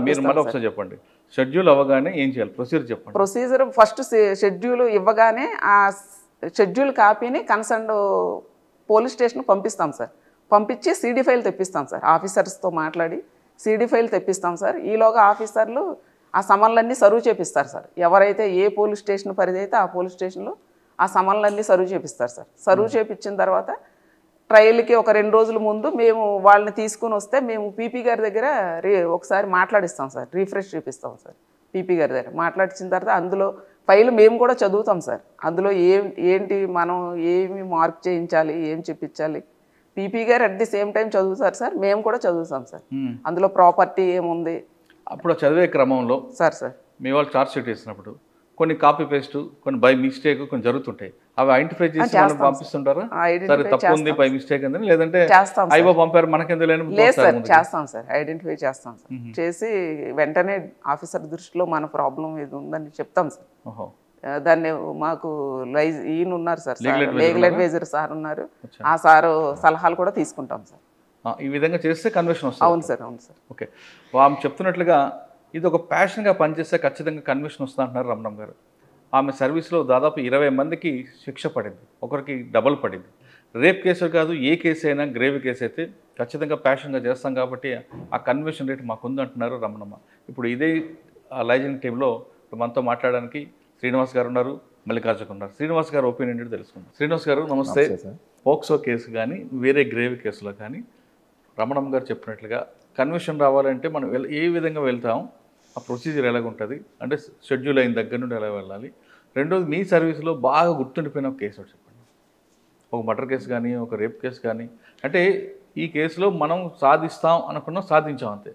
చెప్పండి. షెడ్యూల్ అవ్వగానే ఏం చేయాలి ప్రొసీజర్ చెప్పండి. ప్రొసీజర్ ఫస్ట్ షెడ్యూల్ ఇవ్వగానే ఆ షెడ్యూల్ కాపీని కన్సర్న్ పోలీస్ స్టేషన్ పంపిస్తాం సార్. పంపించి సిడి ఫైల్ తెప్పిస్తాం సార్. ఆఫీసర్స్తో మాట్లాడి సిడి ఫైల్ తెప్పిస్తాం సార్. ఈలోగా ఆఫీసర్లు ఆ సమన్లన్నీ సర్వ్ చేపిస్తారు సార్. ఎవరైతే ఏ పోలీస్ స్టేషన్ పరిధి అయితే ఆ పోలీస్ స్టేషన్లో ఆ సమన్లన్నీ సర్వ్ చేపిస్తారు సార్. సర్వ్ చేపించిన తర్వాత ట్రయల్కి ఒక 2 రోజుల ముందు మేము వాళ్ళని తీసుకుని వస్తే మేము పీపీ గారి దగ్గర ఒకసారి మాట్లాడిస్తాం సార్. రీఫ్రెష్ చేపిస్తాం సార్ పీపీ గారి దగ్గర. మాట్లాడించిన తర్వాత అందులో ఫైల్ మేము కూడా చదువుతాం సార్. అందులో ఏంటి మనం ఏమి మార్క్ చేయించాలి, ఏం చెప్పించాలి, పీపీ గారు అట్ ది సేమ్ టైం చదువుతారు సార్. మేము కూడా చదువుతాం సార్. అందులో ప్రాపర్టీ ఏముంది అప్పుడు చదివే క్రమంలో సార్ మీ వాళ్ళు చార్జ్ షీట్ వేసినప్పుడు కొన్ని కాపీ పేస్ట్, కొన్ని బై మిస్టేక్ కొన్ని జరుగుతుంటాయి. అవి ఐడెంటిఫై చేసి వాళ్ళకి పంపిస్తుంటారా? సరే తప్పు ఉంది బై మిస్టేక్ అందని, లేదంటే ఐవో పంపారు మనకెందుకు లేదు సార్, చేస్తాం సార్. ఐడెంటిఫై చేస్తాం సార్. చేసి వెంటనే ఆఫీసర్ దృష్టిలో మన ప్రాబ్లం ఏది ఉందని చెప్తాం సార్. దాన్ని మాకు ఈయన ఉన్నారు సార్, లీగల్ అడ్వైజర్ సార్ ఉన్నారు. ఆ సారు సలహాలు కూడా తీసుకుంటాం సార్. ఈ విధంగా చేస్తే కన్విక్షన్ వస్తుంది. అవును సార్, అవును సార్. ఓకే, ఆమె చెప్తున్నట్లుగా ఇది ఒక ప్యాషన్గా పనిచేస్తే ఖచ్చితంగా కన్విక్షన్ వస్తుంది అంటున్నారు రమణం గారు. ఆమె సర్వీస్లో దాదాపు 20 మందికి శిక్ష పడింది, ఒకరికి డబల్ పడింది. రేప్ కేసు కాదు, ఏ కేసు అయినా గ్రేవ్ కేసు అయితే ఖచ్చితంగా ప్యాషన్గా చేస్తాం కాబట్టి ఆ కన్విక్షన్ రేట్ మాకుంది అంటున్నారు రమణమ్మ. ఇప్పుడు ఇదే లైజనింగ్ టీంలో మనతో మాట్లాడడానికి శ్రీనివాస్ గారు ఉన్నారు, మల్లికార్జున ఉన్నారు. శ్రీనివాస్ గారు ఒపీనియన్ ఏంటో తెలుసుకుందాం. శ్రీనివాస్ గారు నమస్తే. పోక్సో కేసు కానీ వేరే గ్రేవ్ కేసులో కానీ రమణమ్మ గారు చెప్పినట్లుగా కన్విక్షన్ రావాలంటే మనం ఏ విధంగా వెళ్తాం, ఆ ప్రొసీజర్ ఎలాగుంటుంది, అంటే షెడ్యూల్ అయిన దగ్గర నుండి ఎలా వెళ్ళాలి. రెండోది మీ సర్వీస్లో బాగా గుర్తుండిపోయిన ఒక కేసు చెప్పండి. ఒక మర్డర్ కేసు కానీ, ఒక రేప్ కేసు కానీ, అంటే ఈ కేసులో మనం సాధిస్తాం అనుకున్నాం, సాధించాం అంతే.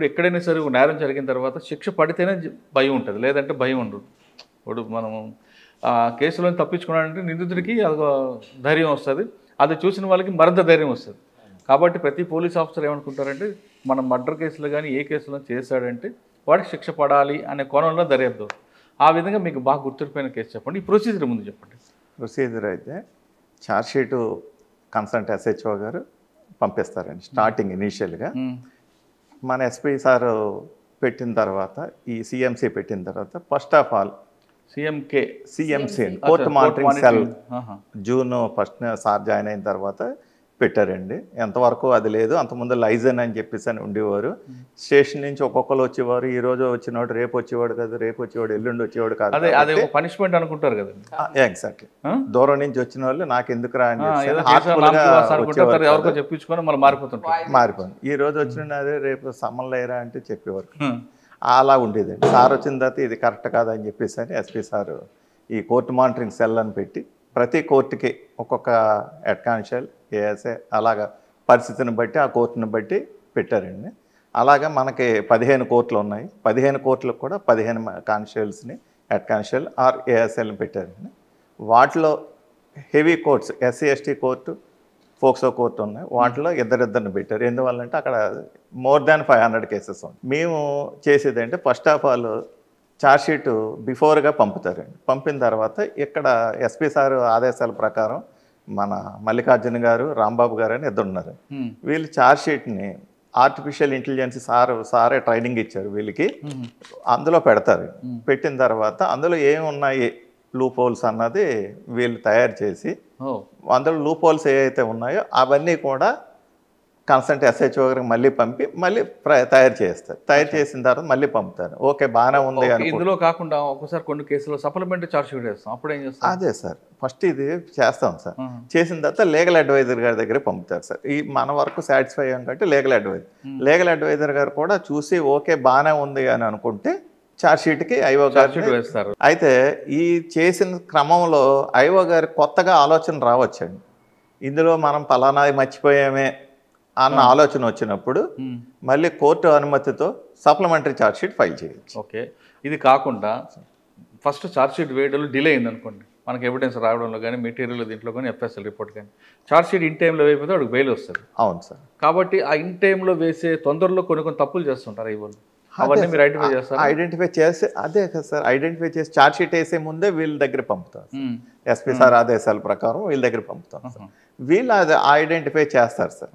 ఎక్కడైనా సరే నేరం జరిగిన తర్వాత శిక్ష పడితేనే భయం ఉంటుంది, లేదంటే భయం ఉండదు. ఇప్పుడు మనము కేసులో తప్పించుకున్నాడంటే నిందితుడికి అదొక ధైర్యం వస్తుంది, అది చూసిన వాళ్ళకి మరింత ధైర్యం వస్తుంది. కాబట్టి ప్రతి పోలీస్ ఆఫీసర్ ఏమనుకుంటారంటే మనం మర్డర్ కేసులో కానీ ఏ కేసులో చేశాడంటే వాడికి శిక్ష పడాలి అనే కోణంలో దర్యాప్తు. ఆ విధంగా మీకు బాగా గుర్తుండిపోయిన కేసు చెప్పండి, ఈ ప్రొసీజర్ ముందు చెప్పండి. ప్రొసీజర్ అయితే ఛార్జ్షీటు కన్సల్ట్ SHO గారు పంపిస్తారండి స్టార్టింగ్ ఇనీషియల్గా. మన ఎస్పీ సార్ పెట్టిన తర్వాత, ఈ CMC పెట్టిన తర్వాత first of all CMC court monitoring cell June 1 sir join అయిన తర్వాత పెట్టారండి. ఎంతవరకు అది లేదు, అంతకుముందు లైజన్ అని చెప్పేసి అని ఉండేవారు. స్టేషన్ నుంచి ఒక్కొక్కరు వచ్చేవారు, ఈ రోజు వచ్చినవాడు రేపు వచ్చేవాడు కాదు, రేపు వచ్చేవాడు ఎల్లుండి వచ్చేవాడు కాదు, అదే పనిష్మెంట్ అనుకుంటారు కదా. ఎగ్జాక్ట్లీ దూరం నుంచి వచ్చిన వాళ్ళు నాకు ఎందుకు రా అని చెప్పించుకొని మళ్ళీ మారిపోయింది. ఈ రోజు వచ్చిన అదే రేపు సమ్మన్ లేరా అంటే చెప్పేవారు. అలా ఉండేదండి. సార్ వచ్చిన తర్వాత ఇది కరెక్ట్ కాదని చెప్పేసి అని ఎస్పీ సార్ ఈ కోర్టు మానిటరింగ్ సెల్ అని పెట్టి ప్రతి కోర్టుకి ఒక్కొక్క హెడ్ కానిస్టేబుల్ ASA అలాగా పరిస్థితిని బట్టి ఆ కోర్టుని బట్టి పెట్టారండి. అలాగా మనకి 15 కోర్టులు ఉన్నాయి. 15 కోర్టులకు కూడా 15 కానిస్టేబుల్స్ని హెడ్ కానిస్టేబుల్ ఆర్ ASLని పెట్టారండి. వాటిలో heavy courts SC ST court, POCSO court ఉన్నాయి. వాటిలో ఇద్దరిని పెట్టారు. ఎందువల్లంటే అక్కడ మోర్ దాన్ 500 కేసెస్ ఉన్నాయి. మేము చేసేది అంటే ఫస్ట్ ఆఫ్ ఆల్ ఛార్జ్షీట్ బిఫోర్గా పంపుతారండి. పంపిన తర్వాత ఇక్కడ ఎస్పీ సార్ ఆదేశాల ప్రకారం మన మల్లికార్జున గారు, రాంబాబు గారు అని ఇద్దరు ఉన్నారు. వీళ్ళు ఛార్జ్షీట్ని ఆర్టిఫిషియల్ ఇంటెలిజెన్స్ సారే ట్రైనింగ్ ఇచ్చారు వీళ్ళకి, అందులో పెడతారు. పెట్టిన తర్వాత అందులో ఏమున్నాయి లూప్ హోల్స్ అన్నది వీళ్ళు తయారు చేసి, అందులో లూప్ హోల్స్ ఏవైతే ఉన్నాయో అవన్నీ కూడా కన్సల్ట్ SHO గారికి మళ్ళీ పంపి మళ్ళీ తయారు చేస్తారు. తయారు చేసిన తర్వాత మళ్ళీ పంపుతారు. ఓకే బాగానే ఉంది అని. ఇందులో కాకుండా ఒక్కసారి కొన్ని కేసులో సప్లిమెంటరీ ఛార్జ్షీట్ వేస్తాం, అప్పుడు ఏం చేస్తాం? అదే సార్ ఫస్ట్ ఇది చేస్తాం సార్. చేసిన తర్వాత లీగల్ అడ్వైజర్ గారి దగ్గర పంపుతారు సార్. ఈ మన వరకు సాటిస్ఫై అయ్యాం కాబట్టి లీగల్ అడ్వైజర్ గారు కూడా చూసి ఓకే బాగానే ఉంది అని అనుకుంటే ఛార్జ్షీట్కి IO గారు వేస్తారు. అయితే ఈ చేసిన క్రమంలో IO గారి కొత్తగా ఆలోచన రావచ్చండి. ఇందులో మనం పలానా మర్చిపోయామే అన్న ఆలోచన వచ్చినప్పుడు మళ్ళీ కోర్టు అనుమతితో సప్లిమెంటరీ ఛార్జ్షీట్ ఫైల్ చేయొచ్చు. ఓకే, ఇది కాకుండా ఫస్ట్ ఛార్జ్షీట్ వేయడంలో డిలే అయింది అనుకోండి, మనకి ఎవిడెన్స్ రావడంలో కానీ మెటీరియల్ దీంట్లో కానీ FSL రిపోర్ట్ కానీ ఛార్జ్షీట్ ఇన్ టైంలో వేయకపోతే వాడికి బెయిల్ వస్తుంది. అవును సార్. కాబట్టి ఆ ఇన్ టైంలో వేసే తొందరలో కొన్ని తప్పులు చేస్తుంటారు ఈ వాళ్ళు, అవన్నీ మీరు ఐడెంటిఫై చేస్తారు. ఐడెంటిఫై చేసి అదే కదా సార్, ఐడెంటిఫై చేసి ఛార్జ్షీట్ వేసే ముందే వీళ్ళ దగ్గర పంపుతారు. ఎస్పీ సార్ ఆదేశాల ప్రకారం వీళ్ళ దగ్గర పంపుతాం సార్. వీళ్ళు అది ఐడెంటిఫై చేస్తారు సార్.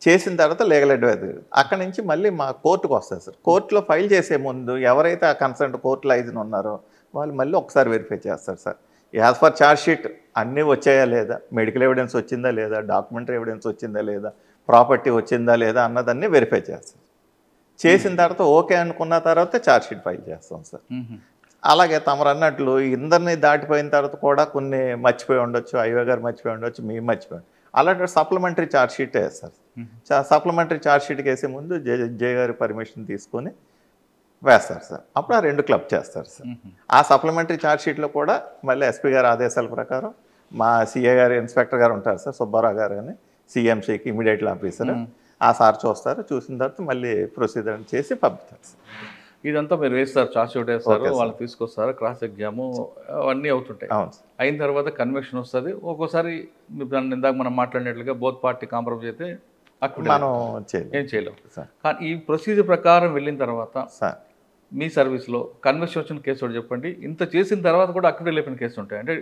చేసిన తర్వాత లీగల్ అడ్వైజర్ అక్కడి నుంచి మళ్ళీ మా కోర్టుకు వస్తారు సార్. కోర్టులో ఫైల్ చేసే ముందు ఎవరైతే ఆ కన్సర్న్ కోర్టు లైజన్ ఉన్నారో వాళ్ళు మళ్ళీ ఒకసారి వెరిఫై చేస్తారు సార్. యాజ్ పర్ ఛార్జ్షీట్ అన్నీ వచ్చాయా లేదా, మెడికల్ ఎవిడెన్స్ వచ్చిందా లేదా, డాక్యుమెంటరీ ఎవిడెన్స్ వచ్చిందా లేదా, ప్రాపర్టీ వచ్చిందా లేదా అన్నదన్నీ వెరిఫై చేస్తారు. చేసిన తర్వాత ఓకే అనుకున్న తర్వాత ఛార్జ్షీట్ ఫైల్ చేస్తాం సార్. అలాగే తమరు అన్నట్లు ఇందరినీ దాటిపోయిన తర్వాత కూడా కొన్ని మర్చిపోయి ఉండొచ్చు, IO గారు మర్చిపోయి ఉండొచ్చు, మేము మర్చిపోయాం. అలాంటి సప్లిమెంటరీ ఛార్జ్షీట్ వేస్తారు. సప్లిమెంటరీ ఛార్జ్షీట్కి వేసే ముందు జే గారి పర్మిషన్ తీసుకొని వేస్తారు సార్. అప్పుడు ఆ 2 క్లబ్ చేస్తారు సార్. ఆ సప్లిమెంటరీ ఛార్జ్షీట్లో కూడా మళ్ళీ ఎస్పీ గారి ఆదేశాల ప్రకారం మా CA గారు, ఇన్స్పెక్టర్ గారు ఉంటారు సార్, సుబ్బారావు గారు అని CMCకి ఇమీడియట్లీ ఆఫీసర్, ఆ సార్ చూస్తారు. చూసిన తర్వాత మళ్ళీ ప్రొసీజర్ చేసి పంపుతారు సార్. ఇదంతా మీరు వేస్తారు, ఛార్జ్షీట్ వేస్తారు, వాళ్ళు తీసుకొస్తారు, క్రాస్ ఎగ్జాము అవన్నీ అవుతుంటాయి. అయిన తర్వాత కన్విక్షన్ వస్తుంది. ఒక్కోసారి ఇందాక మనం మాట్లాడినట్లుగా బోత్ పార్టీ కాంప్రమైజ్ అయితే మనం ఏం చేయలేము. కానీ ఈ ప్రొసీజర్ ప్రకారం వెళ్ళిన తర్వాత మీ సర్వీస్లో కన్విక్షన్ వచ్చిన కేసు ఒకటి చెప్పండి. ఇంత చేసిన తర్వాత కూడా అక్విటల్ అయిపోయిన కేసు ఉంటాయి, అంటే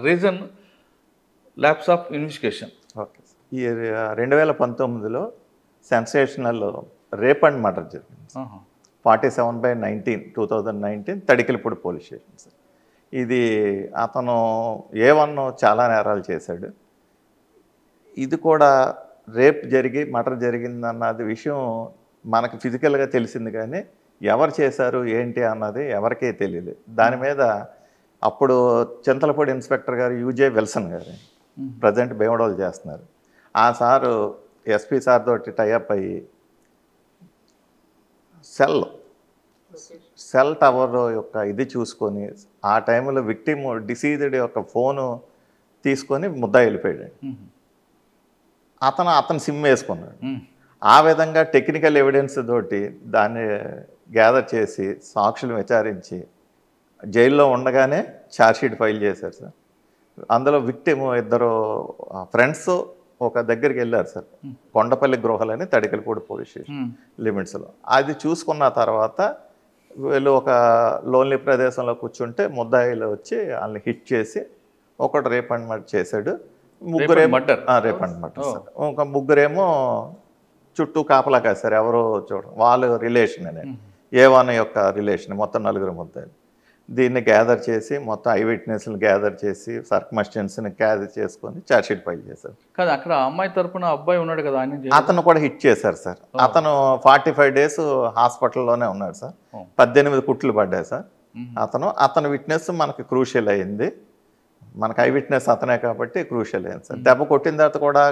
reason lapse of investigation. Okay, ఈ 2019లో సెన్సేషనల్ రేప్ అండ్ మర్డర్ జరిగింది. 47/19/2019 తడికిలపూడి పోలీస్ స్టేషన్ సార్. ఇది అతను A1 చాలా నేరాలు చేశాడు. ఇది కూడా రేప్ జరిగి మర్డర్ జరిగిందన్నది విషయం మనకు ఫిజికల్గా తెలిసింది, కానీ ఎవరు చేశారు ఏంటి అన్నది ఎవరికీ తెలియలేదు. దాని మీద అప్పుడు చింతలపూడి ఇన్స్పెక్టర్ గారు UJ విల్సన్ గారు ప్రజెంట్ భీమడోలు చేస్తున్నారు. ఆ సారు ఎస్పీ సార్ తోటి టైఅప్ అయ్యి సెల్ టవర్ యొక్క ఇది చూసుకొని ఆ టైంలో విక్టిమ్ డిసీజ్డ్ యొక్క ఫోను తీసుకొని ముద్దా వెళ్ళిపోయాడు. అతను సిమ్ వేసుకున్నాడు. ఆ విధంగా టెక్నికల్ ఎవిడెన్స్ తోటి దాన్ని గ్యాదర్ చేసి సాక్షులు విచారించి జైల్లో ఉండగానే ఛార్జ్షీట్ ఫైల్ చేశారు సార్. అందులో విక్టిమ్ ఇద్దరు ఫ్రెండ్స్ ఒక దగ్గరికి వెళ్ళారు సార్, కొండపల్లి గృహాలని తడికలపూడి పోలీస్ స్టేషన్ లిమిట్స్లో. అది చూసుకున్న తర్వాత వీళ్ళు ఒక లోన్లీ ప్రదేశంలో కూర్చుంటే ముద్దాయిలు వచ్చి వాళ్ళని హిట్ చేసి ఒకటి రేప్ అండ్ మర్డర్ చేశాడు. ముగ్గురేమో రేప్ అండ్ మర్డర్ సార్. ఒక ముగ్గురేమో చుట్టూ కాపలా కాశారు, ఎవరో వాళ్ళు రిలేషన్ అనే A1 యొక్క రిలేషన్, మొత్తం 4 ముద్దాయిలు. దీన్ని గ్యాదర్ చేసి మొత్తం ఐ విట్నెస్ని గ్యాదర్ చేసి సర్కమ్స్టెన్స్ని గ్యాదర్ చేసుకొని ఛార్జ్షీట్ ఫైల్ చేశారు. కాదు, అక్కడ అమ్మాయి తరపున అబ్బాయి ఉన్నాడు కదా, అతను కూడా హిట్ చేశారు సార్. అతను 45 days హాస్పిటల్లోనే ఉన్నాడు సార్. 18 కుట్లు పడ్డాయి సార్. అతను విట్నెస్ మనకి క్రూషియల్ అయింది. మనకు ఐ విట్నెస్ అతనే కాబట్టి క్రూషియల్ అయింది సార్. దెబ్బ కొట్టిన తర్వాత కూడా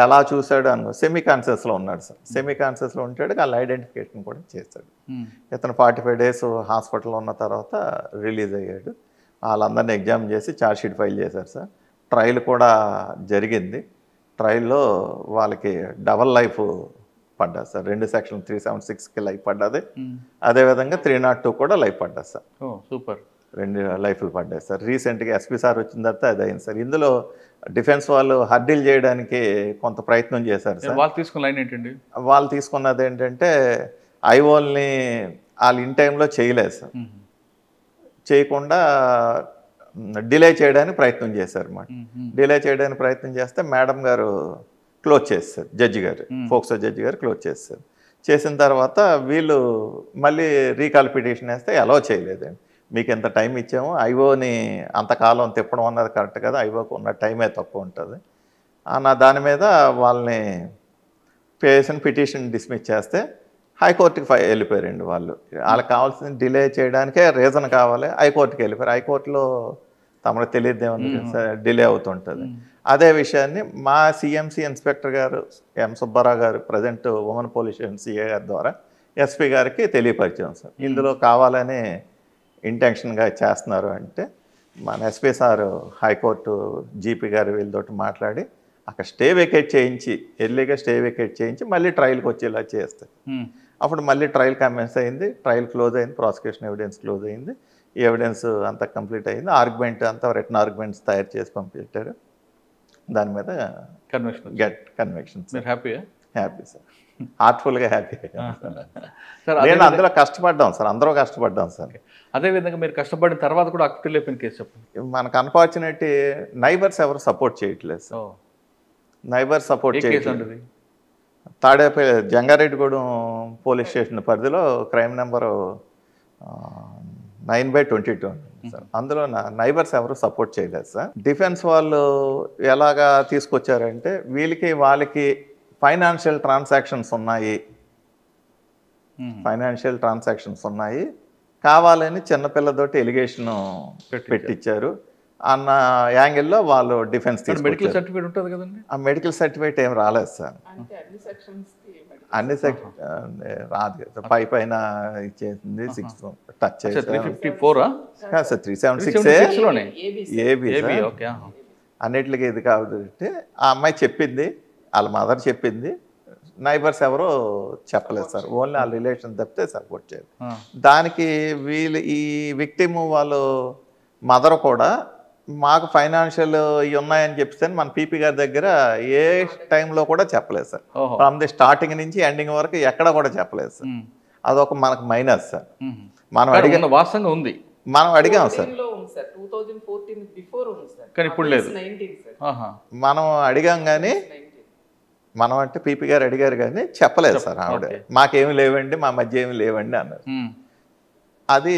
ఎలా చూశాడు అనుకో, సెమీ కాన్షియస్లో ఉన్నాడు సార్. సెమీ కాన్షియస్లో ఉంటాడు, వాళ్ళ ఐడెంటిఫికేషన్ కూడా చేశాడు. ఇతను 45 days హాస్పిటల్లో ఉన్న తర్వాత రిలీజ్ అయ్యాడు. వాళ్ళందరినీ ఎగ్జామిన్ చేసి ఛార్జ్షీట్ ఫైల్ చేశారు సార్. ట్రయల్ కూడా జరిగింది. ట్రయల్లో వాళ్ళకి డబల్ లైఫ్ పడ్డారు సార్. 2 సెక్షన్ 376కి లైఫ్ పడ్డది. అదేవిధంగా 302 కూడా లైఫ్ పడ్డారు సార్. సూపర్, 2 లైఫ్లు పడ్డాయి సార్. రీసెంట్గా ఎస్పీ సార్ వచ్చిన తర్వాత అది అయింది సార్. ఇందులో డిఫెన్స్ వాళ్ళు హర్డిల్ చేయడానికి కొంత ప్రయత్నం చేశారు సార్. వాళ్ళు తీసుకున్న లైన్ ఏంటండి? వాళ్ళు తీసుకున్నది ఏంటంటే ఐఓల్ని వాళ్ళు ఇన్ టైంలో చేయలేదు సార్. చేయకుండా డిలే చేయడానికి ప్రయత్నం చేశారు అన్నమాట. డిలే చేయడానికి ప్రయత్నం చేస్తే మేడం గారు క్లోజ్ చేస్తారు, జడ్జి గారు, ఫోక్సో జడ్జి గారు క్లోజ్ చేస్తారు. చేసిన తర్వాత వీళ్ళు మళ్ళీ రీకాల్ పిటిషన్ వేస్తే అలౌ చేయలేదండి. మీకు ఎంత టైం ఇచ్చామో, ఐఓని అంతకాలం తిప్పడం అన్నది కరెక్ట్ కదా, ఐఓకి ఉన్న టైమే తక్కువ ఉంటుంది అన్న దాని మీద వాళ్ళని చేసిన పిటిషన్ డిస్మిస్ చేస్తే హైకోర్టుకి వెళ్ళిపోయారండి. వాళ్ళకి కావాల్సిన డిలే చేయడానికే రీజన్ కావాలి, హైకోర్టుకి వెళ్ళిపోయారు. హైకోర్టులో తమకు తెలియదేమని డిలే అవుతుంటుంది. అదే విషయాన్ని మా సిఎంసి ఇన్స్పెక్టర్ గారు ఎం సుబ్బారావు గారు, present women police station CA గారి ద్వారా ఎస్పీ గారికి తెలియపరిచాం సార్. ఇందులో కావాలని ఇంటెన్షన్గా చేస్తున్నారు అంటే మన ఎస్పీ సారు హైకోర్టు జీపీ గారు వీళ్ళతోటి మాట్లాడి అక్కడ స్టే వెకేట్ చేయించి, ఎర్లీగా స్టే వెకేట్ చేయించి మళ్ళీ ట్రయల్కి వచ్చేలా చేస్తారు. అప్పుడు మళ్ళీ ట్రయల్ కమెన్స్ అయింది, ట్రయల్ క్లోజ్ అయింది, ప్రాసిక్యూషన్ ఎవిడెన్స్ క్లోజ్ అయింది, ఈ ఎవిడెన్స్ అంతా కంప్లీట్ అయింది. ఆర్గ్యుమెంట్ అంతా రిటర్న్ ఆర్గ్యుమెంట్స్ తయారు చేసి పంపించారు. దాని మీద కన్విక్షన్. హ్యాపీయా? హ్యాపీ సార్, హార్ట్ఫుల్గా హ్యాపీ. నేను అందులో కష్టపడ్డాం సార్, అందరూ కష్టపడ్డాం సార్. అదేవిధంగా మీరు కష్టపడిన తర్వాత కూడా అక్విల్ అయిపోయిన కేసు చెప్పండి. మనకు అన్ఫార్చునేట్ నైబర్స్ ఎవరు సపోర్ట్ చేయట్లేదు సార్. నైబర్ సపోర్ట్ చేయట్లేదు. తాడేపల్లి జంగారెడ్డిగూడెం పోలీస్ స్టేషన్ పరిధిలో క్రైమ్ నెంబరు 9/22 సార్. అందులో నైబర్స్ ఎవరు సపోర్ట్ చేయలేదు సార్. డిఫెన్స్ వాళ్ళు ఎలాగా తీసుకొచ్చారంటే వాళ్ళకి ఫైనాన్షియల్ ట్రాన్సాక్షన్స్ ఉన్నాయి, కావాలని చిన్నపిల్లతోటి ఎలిగేషన్ పెట్టించారు అన్న యాంగిల్లో వాళ్ళు డిఫెన్స్ మెడికల్ సర్టిఫికేట్ ఉంటుంది కదండి. ఆ మెడికల్ సర్టిఫికేట్ ఏం రాలేదు సార్. అన్ని రాదు కదా, పైన ఇచ్చేసింది 6 టచ్ 354 సార్, 376 ఏబి ఓకే. అన్నిటికీ ఇది కాబట్టి ఆ అమ్మాయి చెప్పింది, వాళ్ళ మదర్ చెప్పింది, నైబర్స్ ఎవరో చెప్పలేదు సార్. ఓన్లీ వాళ్ళ రిలేషన్ తప్పితే సపోర్ట్ చేయరు. దానికి ఈ విక్టిమ్ వాళ్ళు మదర్ కూడా మాకు ఫైనాన్షియల్ ఇవి ఉన్నాయని చెప్తే మన పీపీ గారి దగ్గర ఏ టైంలో కూడా చెప్పలేదు సార్. ఫ్రమ్ ది స్టార్టింగ్ నుంచి ఎండింగ్ వరకు ఎక్కడ కూడా చెప్పలేదు సార్. అదొక మనకు మైనస్ సార్. మనం అడిగిన వాస్తవంగా ఉంది, మనం అడిగాం సార్, కానీ ఇప్పుడు లేదు. మనం అడిగాం కానీ మనం అంటే పీపీ గారు అడిగారు కానీ చెప్పలేదు సార్. ఆవిడ మాకేమి లేవండి, మా మధ్య ఏమి లేవండి అన్నారు. అది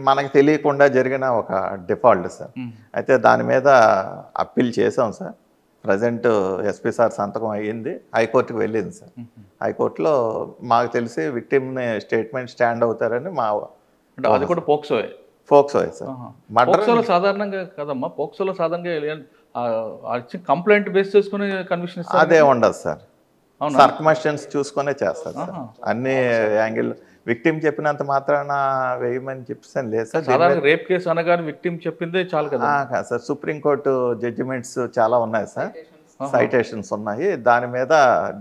మనకు తెలియకుండా జరిగిన ఒక డిఫాల్ట్ సార్. అయితే దాని మీద అప్పీల్ చేసాం సార్. ప్రజెంట్ ఎస్పీ సార్ సంతకం అయ్యింది, హైకోర్టుకి వెళ్ళింది సార్. హైకోర్టులో మాకు తెలిసి విక్టిమ్ని స్టేట్మెంట్ స్టాండ్ అవుతారని మా అది కూడా పోక్సోయే సార్. పోక్సోలో సాధారణంగా కదమ్మా, పోక్సోలో సాధారణంగా కంప్లైంట్ బేస్ చేసుకుని కన్విక్షన్ ఇస్తారు. అదే ఉండదు సార్, సర్కమ్స్టెన్స్ చూసుకునే చేస్తారు సార్. అన్ని యాంగిల్ విక్టిమ్ చెప్పినంత మాత్రాన వేయమని చెప్పేసి లేదు సార్. రేప్ కేసు అనగానే విక్టిమ్ చెప్పిందే చాలు కదా సార్. సుప్రీంకోర్టు జడ్జిమెంట్స్ చాలా ఉన్నాయి సార్. సైటేషన్స్ ఉన్నాయి. దాని మీద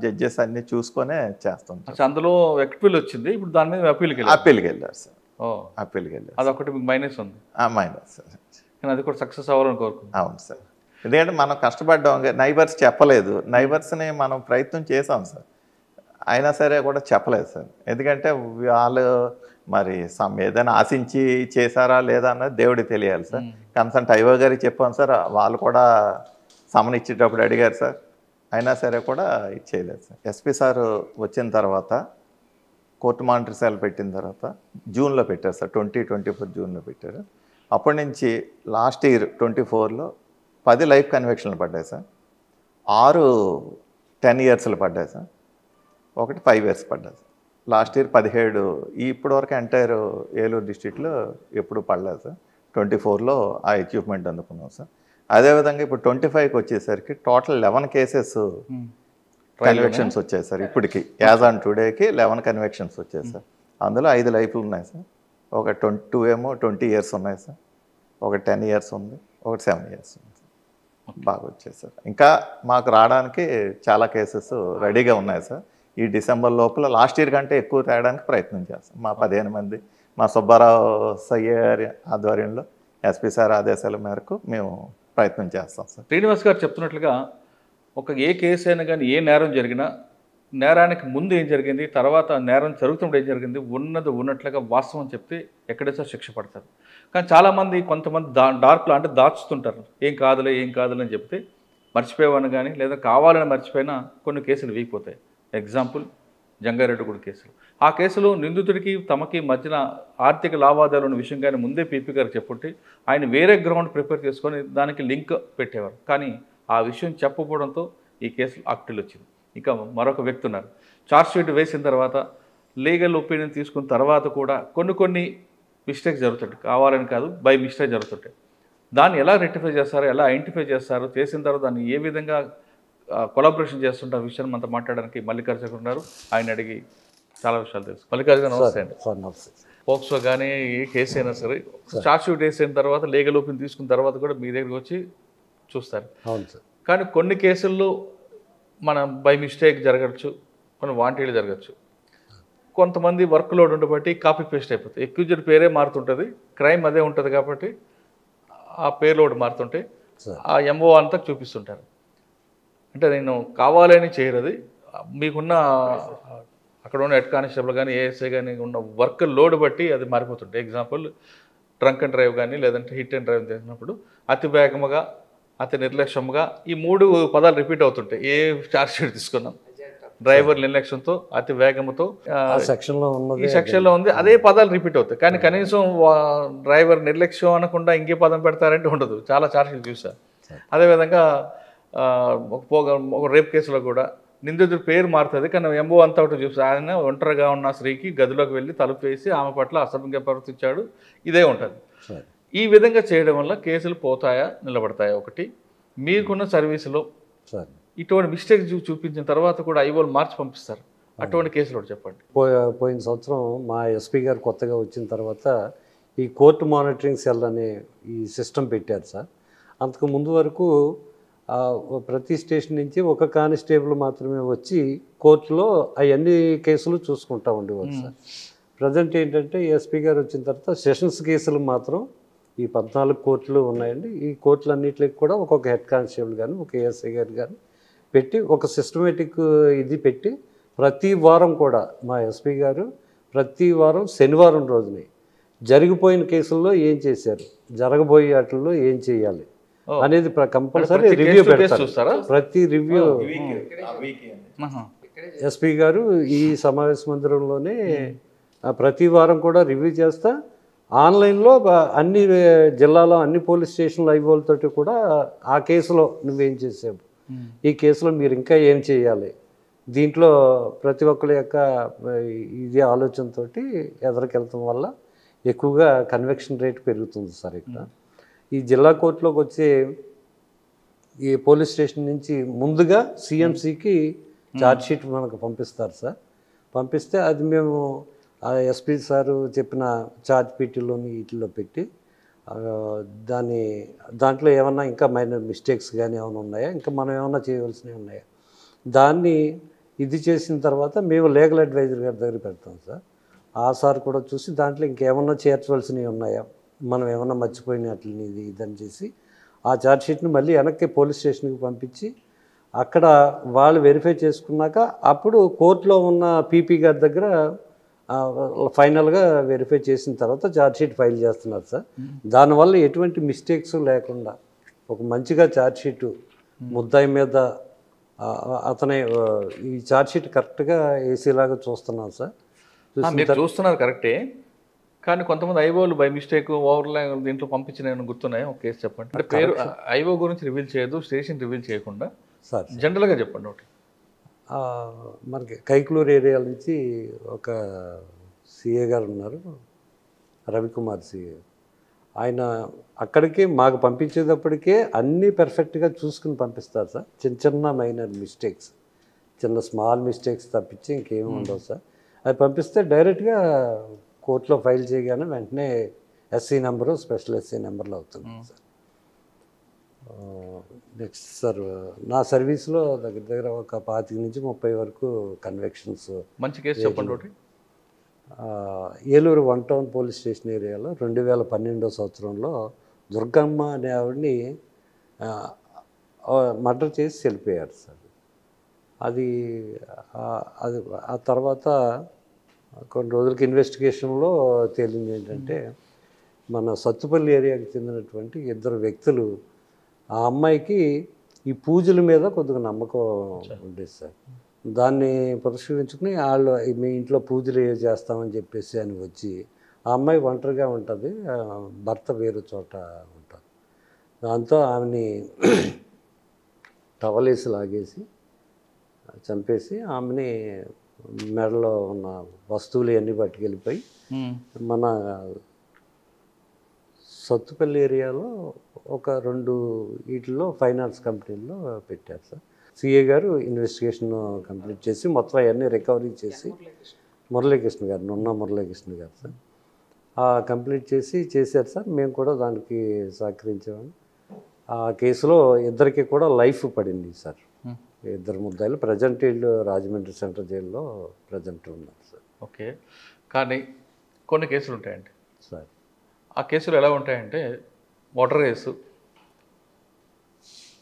జడ్జెస్ అన్ని చూసుకొనే చేస్తుంటారు. అందులో ఎక్స్పీల్ వచ్చింది, ఇప్పుడు దాని మీద అప్పీల్కి వెళ్ళారు. అప్పీల్కి వెళ్ళారు సార్. ఓ, అప్పీల్కి వెళ్ళారు. అదొకటి మీకు మైనస్ ఉంది. Minus sir. కానీ అది కూడా సక్సెస్ అవ్వాలని కోరుకుంటున్నాను. అవును సార్. ఎందుకంటే మనం కష్టపడ్డాం, నైబర్స్ చెప్పలేదు. నైబర్స్ని మనం ప్రయత్నం చేసాం సార్, అయినా సరే కూడా చెప్పలేదు సార్. ఎందుకంటే వాళ్ళు మరి ఏదైనా ఆశించి చేశారా లేదా అన్నది దేవుడికి తెలియాలి సార్. కన్సల్ట్ ఐఓ గారికి చెప్పాం సార్, వాళ్ళు కూడా సమన్ ఇచ్చేటప్పుడు అడిగారు సార్, అయినా సరే కూడా ఇది చేయలేదు సార్. ఎస్పీ సార్ వచ్చిన తర్వాత కోర్టు మానిటరింగ్ సెల్ పెట్టిన తర్వాత జూన్లో పెట్టారు సార్, 2024 జూన్లో పెట్టారు. అప్పటి నుంచి లాస్ట్ ఇయర్ 24లో 10 లైఫ్ కన్విక్షన్లు పడ్డాయి సార్, 6 10 ఇయర్స్లు పడ్డాయి సార్, 1 5 ఇయర్స్ పడ్డాయి సార్. లాస్ట్ ఇయర్ 17 ఇప్పటివరకు ఎంటైర్ ఏలూరు డిస్ట్రిక్ట్లో ఎప్పుడు పడలేదు సార్. 24లో ఆ అచీవ్మెంట్ అందుకున్నాం సార్. అదేవిధంగా ఇప్పుడు 25కి వచ్చేసరికి టోటల్ 11 కేసెస్ కన్విక్షన్స్ వచ్చాయి సార్. ఇప్పటికి యాజ్ ఆన్ టుడేకి 11 కన్విక్షన్స్ వచ్చాయి సార్. అందులో 5 లైఫ్లు ఉన్నాయి సార్, ఒక 2 ఏమో 20 ఇయర్స్ ఉన్నాయి సార్, ఒక 10 ఇయర్స్ ఉంది, ఒక 7 ఇయర్స్ ఉంది సార్. బాగా వచ్చాయి సార్. ఇంకా మాకు రావడానికి చాలా కేసెస్ రెడీగా ఉన్నాయి సార్. ఈ డిసెంబర్ లోపల లాస్ట్ ఇయర్ కంటే ఎక్కువ తేయడానికి ప్రయత్నం చేస్తాం. మా 15 మంది మా సుబ్బారావు సయ్యర్ ఆధ్వర్యంలో ఎస్పీ సార్ ఆదేశాల మేరకు మేము ప్రయత్నం చేస్తాం సార్. శ్రీనివాస్ గారు చెప్తున్నట్లుగా ఏ కేసు అయినా కానీ ఏ నేరం జరిగినా నేరానికి ముందు ఏం జరిగింది, తర్వాత నేరం జరుగుతున్నప్పుడు ఏం జరిగింది, ఉన్నది ఉన్నట్లుగా వాస్తవం చెప్తే ఎక్కడైతే శిక్ష పడతారు. కానీ చాలామంది కొంతమంది డార్క్లో అంటే దాచుతుంటారు, ఏం కాదులే అని చెప్తే మర్చిపోయేవాడిని కానీ లేదా కావాలని మర్చిపోయినా కొన్ని కేసులు వీగిపోతాయి. ఎగ్జాంపుల్ జంగారెడ్డిగూడ కేసులు. ఆ కేసులో నిందితుడికి తమకి మధ్యన ఆర్థిక లావాదేవీలు ఉన్న విషయం కానీ ముందే పీపీ గారు చెప్పుంటే ఆయన వేరే గ్రౌండ్ ప్రిపేర్ చేసుకొని దానికి లింక్ పెట్టేవారు. కానీ ఆ విషయం చెప్పకపోవడంతో ఈ కేసులో అక్టిల్ వచ్చింది. ఇక మరొక వ్యక్తి ఉన్నారు, ఛార్జ్షీట్ వేసిన తర్వాత లీగల్ ఒపీనియన్ తీసుకున్న తర్వాత కూడా కొన్ని మిస్టేక్స్ జరుగుతుంటాయి, కావాలని కాదు బై మిస్టేక్ జరుగుతుంటాయి. దాన్ని ఎలా రెక్టిఫై చేస్తారు, ఎలా ఐడెంటిఫై చేస్తారు, చేసిన తర్వాత దాన్ని ఏ విధంగా కొలాబరేషన్ చేస్తుంటారు విషయాన్ని మనతో మాట్లాడడానికి మల్లికార్జున ఉన్నారు. ఆయన అడిగి చాలా విషయాలు తెలుసు. మల్లికార్జున నమస్తే అండి. పోక్సో కానీ ఏ కేసు అయినా సరే ఛార్జ్షీట్ వేసిన తర్వాత లీగల్ ఒపీనియన్ తీసుకున్న తర్వాత కూడా మీ దగ్గరికి వచ్చి చూస్తారు. అవును సార్. కానీ కొన్ని కేసుల్లో మనం బై మిస్టేక్ జరగచ్చు, కొన్ని వాంటెడ్గా జరగచ్చు. కొంతమంది వర్క్ లోడ్ ఉండబట్టి కాపీ పేస్ట్ అయిపోతుంది. ఎక్యూజ్డ్ పేరే మారుతుంటుంది, క్రైమ్ అదే ఉంటుంది కాబట్టి ఆ పేరు లోడ్ మారుతుంటే ఆ ఎంఓ అంతా చూపిస్తుంటారు. అంటే నేను కావాలని చేయరది, మీకున్న అక్కడ ఉన్న హెడ్ కానిస్టేబుల్ కానీ ఏఎస్ఐ కానీ ఉన్న వర్క్ లోడ్ బట్టి అది మారిపోతుంటాయి. ఎగ్జాంపుల్ డ్రంక్ అండ్ డ్రైవ్ కానీ లేదంటే హిట్ అండ్ డ్రైవ్ చేసినప్పుడు అతి వేగముగా, అతి నిర్లక్ష్యంగా ఈ 3 పదాలు రిపీట్ అవుతుంటాయి. ఏ ఛార్జ్షీట్ తీసుకున్నాం, డ్రైవర్ నిర్లక్ష్యంతో, అతి వేగంతో ఈ సెక్షన్లో ఉంది, అదే పదాలు రిపీట్ అవుతాయి. కానీ కనీసం డ్రైవర్ నిర్లక్ష్యం అనకుండా ఇంకే పదం పెడతారంటే ఉండదు. చాలా ఛార్జ్షీట్ చూసారు. అదేవిధంగా ఒక రేప్ కేసులో కూడా నిందితుడి పేరు మారుతుంది, కానీ ఎంఓ అంతా ఒకటి చూసి ఆయన ఒంటరిగా ఉన్న స్త్రీకి గదిలోకి వెళ్ళి తలుపు వేసి ఆమె పట్ల అసభ్యంగా ప్రవర్తించాడు, ఇదే ఉంటుంది. ఈ విధంగా చేయడం వల్ల కేసులు పోతాయా నిలబడతాయా? ఒకటి, మీకున్న సర్వీసులో ఇటువంటి మిస్టేక్ చూపించిన తర్వాత కూడా ఐఓలు మార్చి పంపిస్తారు, అటువంటి కేసులు ఒకటి చెప్పండి. పోయిన సంవత్సరం మా ఎస్పీ గారు కొత్తగా వచ్చిన తర్వాత ఈ కోర్టు మానిటరింగ్ సెల్ అనే ఈ సిస్టమ్ పెట్టారు సార్. అంతకు ముందు వరకు ప్రతి స్టేషన్ నుంచి ఒక కానిస్టేబుల్ మాత్రమే వచ్చి కోర్టులో అవన్నీ కేసులు చూసుకుంటూ ఉండేవారు సార్. ప్రజెంట్ ఏంటంటే ఎస్పీ గారు వచ్చిన తర్వాత సెషన్స్ కేసులు మాత్రం ఈ 14 కోర్టులు ఉన్నాయండి. ఈ కోర్టులన్నింటికి కూడా ఒక్కొక్క హెడ్ కానిస్టేబుల్ కానీ ఒక ఏఎస్ఐ గారు కానీ పెట్టి ఒక సిస్టమేటిక్ ఇది పెట్టి ప్రతి వారం కూడా మా ఎస్పీ గారు ప్రతి వారం శనివారం రోజుని జరిగిపోయిన కేసుల్లో ఏం చేశారు, జరగబోయే వాటిల్లో ఏం చేయాలి అనేది కంపల్సరీ రివ్యూ పెడతారు. ప్రతి రివ్యూ ఎస్పీ గారు ఈ సమావేశ మందిరంలోనే ప్రతి వారం కూడా రివ్యూ చేస్తా ఆన్లైన్లో అన్ని జిల్లాలో అన్ని పోలీస్ స్టేషన్ల ఐఓలతోటి కూడా ఆ కేసులో నువ్వేం చేసావు, ఈ కేసులో మీరు ఇంకా ఏం చేయాలి, దీంట్లో ప్రతి ఒక్కరి యొక్క ఇదే ఆలోచనతో ఎదురుకెళ్తాం వల్ల ఎక్కువగా కన్విక్షన్ రేట్ పెరుగుతుంది సార్. ఇక్కడ ఈ జిల్లా కోర్టులోకి వచ్చే ఈ పోలీస్ స్టేషన్ నుంచి ముందుగా సిఎంసికి ఛార్జ్షీట్ మనకు పంపిస్తారు సార్. పంపిస్తే అది మేము ఎస్పీ సారు చెప్పిన ఛార్జ్ పీటీలోని వీటిలో పెట్టి ఆ, దాంట్లో ఏమన్నా ఇంకా మైనర్ మిస్టేక్స్ కానీ ఏమైనా ఉన్నాయా, ఇంకా మనం ఏమన్నా చేయవలసినవి ఉన్నాయా, దాన్ని ఇది చేసిన తర్వాత మేము లీగల్ అడ్వైజర్ గారి దగ్గర పెడతాం సార్. ఆ సార్ కూడా చూసి దాంట్లో ఇంకేమన్నా చేర్చవలసినవి ఉన్నాయా, మనం ఏమన్నా మర్చిపోయినట్లని ఇది ఇదని చేసి ఆ ఛార్జ్షీట్ని మళ్ళీ వెనక్కి పోలీస్ స్టేషన్కి పంపించి అక్కడ వాళ్ళు వెరిఫై చేసుకున్నాక అప్పుడు కోర్టులో ఉన్న పీపీ గారి దగ్గర ఫైనల్గా వెరిఫై చేసిన తర్వాత ఛార్జ్షీట్ ఫైల్ చేస్తున్నారు సార్. దానివల్ల ఎటువంటి మిస్టేక్స్ లేకుండా ఒక మంచిగా ఛార్జ్షీట్ ముద్దాయి మీద అతనే ఈ ఛార్జ్షీట్ కరెక్ట్గా ఏసీలాగా చూస్తున్నాం సార్. మీరు చూస్తున్నారు కరెక్టే, కానీ కొంతమంది ఐఓలు బై మిస్టేక్ ఓవర్లా దీంట్లో పంపించిన గుర్తున్నాయి. ఒక కేసు చెప్పండి. అంటే పేరు ఐఓ గురించి రివీల్ చేయదు, స్టేషన్ రివీల్ చేయకుండా సార్ జనరల్గా చెప్పండి ఒకటి. మనకి కైక్లూరు ఏరియా నుంచి ఒక సిఏ గారు ఉన్నారు, రవికుమార్ సిఏ. ఆయన అక్కడికి మాకు పంపించేటప్పటికే అన్నీ పర్ఫెక్ట్గా చూసుకుని పంపిస్తారు సార్. చిన్న చిన్న మైనర్ మిస్టేక్స్, చిన్న స్మాల్ మిస్టేక్స్ తప్పించి ఇంకేమీ ఉండవు సార్. అది పంపిస్తే డైరెక్ట్గా కోర్టులో ఫైల్ చేయగానే వెంటనే ఎస్సీ నెంబరు స్పెషల్ ఎస్సీ నెంబర్లో అవుతుంది సార్. నెక్స్ట్ సార్, నా సర్వీస్లో దగ్గర దగ్గర ఒక 25 నుంచి 30 వరకు కన్వెక్షన్స్. మంచి కేసు చెప్పండి ఒకటి. ఏలూరు 1 టౌన్ పోలీస్ స్టేషన్ ఏరియాలో 2012 సంవత్సరంలో దుర్గమ్మ అనే ఆవిడని మర్డర్ చేసి వెళ్ళిపోయారు సార్. అది ఆ తర్వాత కొన్ని రోజులకి ఇన్వెస్టిగేషన్లో తేలింది ఏంటంటే, మన సత్తుపల్లి ఏరియాకి చెందినటువంటి 2 వ్యక్తులు ఆ అమ్మాయికి ఈ పూజల మీద కొద్దిగా నమ్మకం ఉండేది సార్. దాన్ని పరిశీలించుకుని వాళ్ళు మీ ఇంట్లో పూజలు చేస్తామని చెప్పేసి అని వచ్చి, ఆ అమ్మాయి ఒంటరిగా ఉంటుంది, భర్త వేరే చోట ఉంటారు. దాంతో ఆమెని టవలేసి లాగేసి చంపేసి ఆమెని మెడలో ఉన్న వస్తువులు అన్నీ పట్టుకెళ్ళిపోయి మన సత్తుపల్లి ఏరియాలో ఒక 2 వీటిల్లో ఫైనాన్స్ కంపెనీల్లో పెట్టారు సార్. సిఏ గారు ఇన్వెస్టిగేషన్ కంప్లీట్ చేసి మొత్తం అవన్నీ రికవరీ చేసి, మురళీకృష్ణ గారు, నున్న మురళీకృష్ణ గారు సార్ కంప్లీట్ చేశారు సార్. మేము కూడా దానికి సహకరించాము. ఆ కేసులో 2కి కూడా లైఫ్ పడింది సార్. 2 ముద్దాయిలు ప్రజెంట్ వీళ్ళు రాజమండ్రి సెంట్రల్ జైల్లో ప్రజెంట్ ఉన్నారు సార్. ఓకే, కానీ కొన్ని కేసులు ఉంటాయండి సార్. ఆ కేసులు ఎలా ఉంటాయంటే, మర్డర్ కేసు,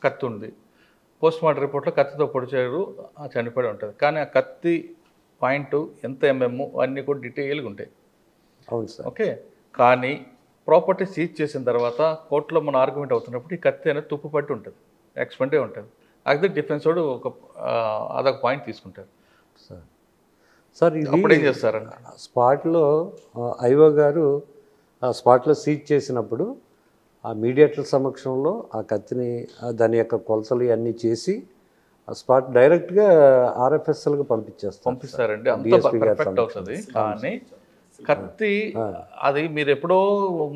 కత్తి ఉంది, పోస్ట్ మార్టం రిపోర్ట్లో కత్తితో పొడిచారు, చనిపోయి ఉంటుంది. కానీ ఆ కత్తి పాయింట్ ఎంత ఎంఎం అన్నీ కూడా డీటెయిల్గా ఉంటాయి. అవును సార్. ఓకే, కానీ ప్రాపర్టీ సీజ్ చేసిన తర్వాత కోర్టులో మన ఆర్గ్యుమెంట్ అవుతున్నప్పుడు ఈ కత్తి అనేది తుప్పు పట్టి ఉంటుంది, ఎక్స్పెంటే ఉంటుంది. అది డిఫెన్స్ వాడు అదొక పాయింట్ తీసుకుంటారు సార్. సార్ ఇది అప్పుడు ఏం చేస్తారండి? స్పాట్లో ఐఓ గారు స్పాట్లో సీజ్ చేసినప్పుడు ఆ మీడియేటర్ సమక్షంలో ఆ కత్తిని దాని యొక్క కొలతలు అన్నీ చేసి ఆ స్పాట్ డైరెక్ట్గా ఆర్ఎఫ్ఎస్ఎల్కి పంపిస్తారండి. అంత పర్ఫెక్ట్ అవుతుంది. కానీ కత్తి అది మీరు ఎప్పుడో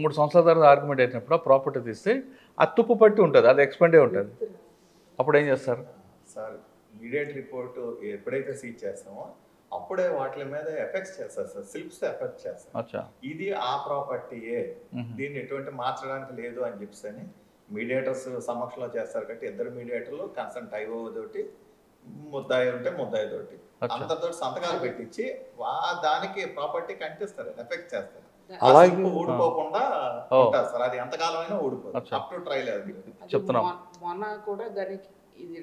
3 సంవత్సరాల తర్వాత ఆర్గ్యుమెంట్ అయినప్పుడు ఆ ప్రాపర్టీ తీస్తే అది తుప్పు పట్టి ఉంటుంది, అది ఎక్స్పెండే ఉంటుంది. అప్పుడు ఏం చేస్తారు సార్? ఇమీడియట్ రిపోర్ట్ ఎప్పుడైతే సీజ్ చేస్తామో అప్పుడే వాటి మీద ఎఫెక్ట్స్ చేస్తారు సార్, స్లిప్స్ ఎఫెక్ట్ చేస్తారు. ఇది ఆ ప్రాపర్టీయే, దీన్ని ఎటువంటి మార్చడానికి లేదు అని చెప్పి మీడియేటర్స్ సమక్షంలో చేస్తారు. కాబట్టి 2 మీడియేటర్లు కన్సల్ట్ ఐఓ తోటి, ముద్దాయి ఉంటే ముద్దాయి తోటి, అందరితో సంతకాలు పెట్టించి దానికి ప్రాపర్టీ కంటిస్తారు, ఎఫెక్ట్ చేస్తారు. అలాగే ఊడిపోకుండా ఉంటారు సార్. అది ఎంతకాలం అయినా ఊడిపోదు, అప్ టు ట్రయల్. అది చెప్తున్నాం. మొన్న కూడా దానికి ఇది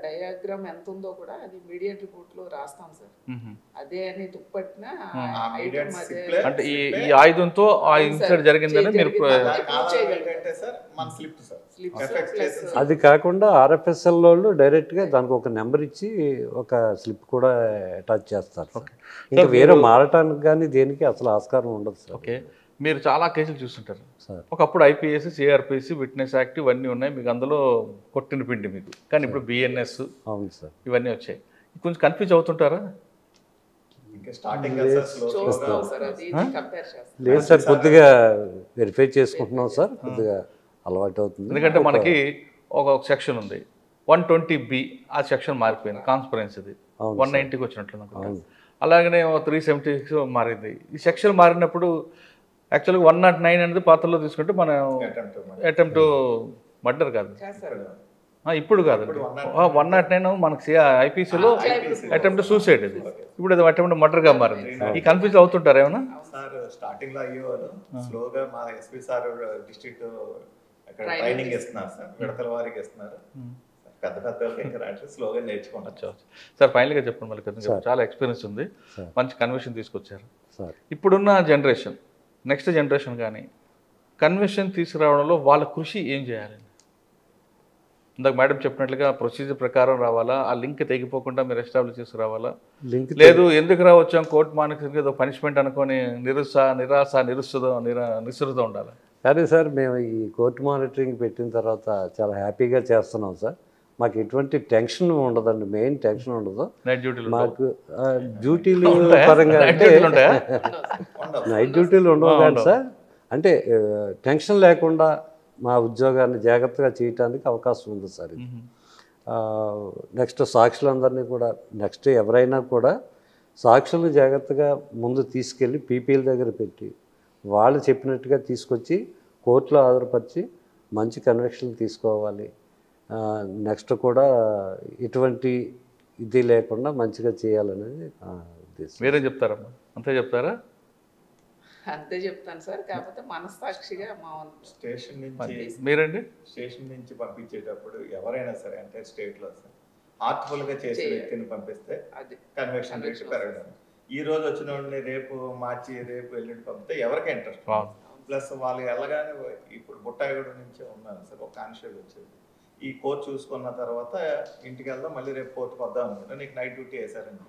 డయాగ్రామ్ ఎంత ఉందో కూడా అది మీడియేట్ రిపోర్ట్ లో రాస్తాం సార్. అదే అని తుప్పట్టిన అంటే ఈ ఆయుధంతో ఆ ఇన్సిడెంట్ జరిగిందని మీరు అది కాకుండా ఆర్ఎఫ్ఎస్ఎల్ వాళ్ళు డైరెక్ట్గా దానికి ఒక నెంబర్ ఇచ్చి ఒక స్లిప్ కూడా అటాచ్ చేస్తారు. ఇంకా వేరే మారటానికి కానీ దేనికి అసలు ఆస్కారం ఉండదు సార్. ఓకే, మీరు చాలా కేసులు చూస్తుంటారు సార్. ఒకప్పుడు ఐపీఎస్, సిఆర్పిసి, విట్నెస్ యాక్ట్ ఇవన్నీ ఉన్నాయి, మీకు అందులో కొట్టిన పిండి మీకు. కానీ ఇప్పుడు బిఎన్ఎస్, అవును సార్, ఇవన్నీ వచ్చాయి. కొంచెం కన్ఫ్యూజ్ అవుతుంటారా? లేదు సార్, కొద్దిగా వెరిఫై చేసుకుంటున్నాం సార్, కొద్దిగా అలవాటు అవుతుంది. ఎందుకంటే మనకి ఒక సెక్షన్ ఉంది 120B, ఆ సెక్షన్ మారిపోయింది, కాన్స్పరెన్సీది 190కి వచ్చినట్లు. అలాగనే 376 మారింది. ఈ సెక్షన్ మారినప్పుడు యాక్చువల్గా 109 అనేది పాత్రలో తీసుకుంటే మన అటెంప్ట్ మర్డర్ కాదు, ఇప్పుడు కాదు. 109 మనకి ఐపీసీలో అటెంప్ట్ సూసైడ్, ఇది ఇప్పుడు అది అటెంప్ట్ మర్డర్గా మారింది. ఈ కన్ఫ్యూజ్ అవుతుంటారు ఏమన్నా? సార్ స్టార్టింగ్ లో అయ్యేవారు, స్లోగా మా ఎస్పీ సార్ డిస్ట్రిక్ట్ అక్కడ ట్రైనింగ్ ఇస్తున్నారు సార్, విడతల వారికి ఇస్తున్నారు. పెద్ద పెద్ద స్లోగా నేర్చుకుంటారు. సార్ ఫైనల్గా చెప్పండి, మళ్ళీ చాలా ఎక్స్పీరియన్స్ ఉంది, మంచి కన్వెన్షన్ తీసుకొచ్చారు. ఇప్పుడున్న జనరేషన్, నెక్స్ట్ జనరేషన్ కానీ కన్వెన్షన్ తీసుకురావడంలో వాళ్ళ కృషి ఏం చేయాలండి? ఇందాక మేడం చెప్పినట్లుగా ప్రొసీజర్ ప్రకారం రావాలా, ఆ లింక్ తెగిపోకుండా మీరు ఎస్టాబ్లిష్ చేసుకురావాలా, లేదు ఎందుకు రావచ్చాం కోర్టు మానసిక ఏదో పనిష్మెంట్ అనుకొని నిరుత్సాహం ఉండాలి? కానీ సార్ మేము ఈ కోర్టు మానిటరింగ్ పెట్టిన తర్వాత చాలా హ్యాపీగా చేస్తున్నాం సార్. మాకు ఎటువంటి టెన్షన్ ఉండదండి, మెయిన్ టెన్షన్ ఉండదు. నైట్ డ్యూటీలు మాకు డ్యూటీలు పరంగా అంటే నైట్ డ్యూటీలు ఉండవు కానీ సార్, అంటే టెన్షన్ లేకుండా మా ఉద్యోగాన్ని జాగ్రత్తగా చేయడానికి అవకాశం ఉంది సార్. ఇది నెక్స్ట్ సాక్షులందరినీ కూడా, నెక్స్ట్ ఎవరైనా కూడా సాక్షులను జాగ్రత్తగా ముందు తీసుకెళ్ళి పీపీల దగ్గర పెట్టి వాళ్ళు చెప్పినట్టుగా తీసుకొచ్చి కోర్టులో హాజరుపరిచి మంచి కన్విక్షన్ తీసుకోవాలి. నెక్స్ట్ కూడా ఎటువంటి ఇది లేకుండా మంచిగా చేయాలనేది ఉద్దేశం. మీరేం చెప్తారమ్మా? అంతే చెప్తారా? అంతే చెప్తాను సార్, కాకపోతే మనస్సాక్షిగా మా స్టేషన్ నుంచి మీరండి స్టేషన్ నుంచి పంపించేటప్పుడు ఎవరైనా సరే అంటే స్టేట్ లో సార్ ఆర్ట్ఫుల్ గా చేసే వ్యక్తిని పంపిస్తే కన్విక్షన్ రేట్ పెరగడం. ఈ రోజు వచ్చిన వాడిని రేపు మార్చి రేపు ఎల్లుండి పంపితే ఎవరికి ఇంట్రెస్ట్. ప్లస్ వాళ్ళు వెళ్ళగానే ఇప్పుడు బుట్టాయిగూడ నుంచే ఉన్నాను సార్, ఒక కానిస్టేబుల్ వచ్చేది. ఈ కోర్టు చూసుకున్న తర్వాత ఇంటికి వెళ్దాం, మళ్ళీ రేపు కోర్టుకు వద్దాం అనుకుంటా, నీకు నైట్ డ్యూటీ వేసారని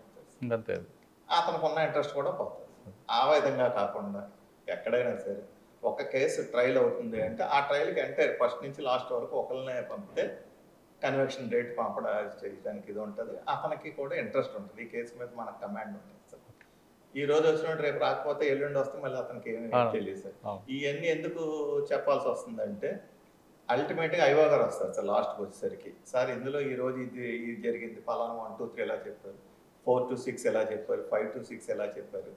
చెప్తారు. అతనికి ఉన్న ఇంట్రెస్ట్ కూడా పోతుంది. ఆ విధంగా కాకుండా ఎక్కడైనా సరే ఒక కేసు ట్రయల్ అవుతుంది అంటే ఆ ట్రయల్కి అంటే ఫస్ట్ నుంచి లాస్ట్ వరకు ఒకరినే పంపితే కన్విక్షన్ రేట్ పంపడం చేయడానికి ఇది ఉంటుంది. అతనికి కూడా ఇంట్రెస్ట్ ఉంటుంది, ఈ కేసు మీద మనకు కమాండ్ ఉంటుంది సార్. ఈ రోజు వచ్చినట్టు రేపు రాకపోతే ఎల్లుండి వస్తే మళ్ళీ అతనికి ఏమి తెలియదు సార్. ఇవన్నీ ఎందుకు చెప్పాల్సి వస్తుందంటే అల్టిమేట్గా ఐవో గారు వస్తారు సార్ లాస్ట్కి వచ్చేసరికి, సార్ ఇందులో ఈ రోజు ఇది జరిగింది, పలానా 1 2 3 ఎలా చెప్పారు, 4 to 6 ఎలా చెప్పారు, 5 to 6 ఎలా చెప్పారు,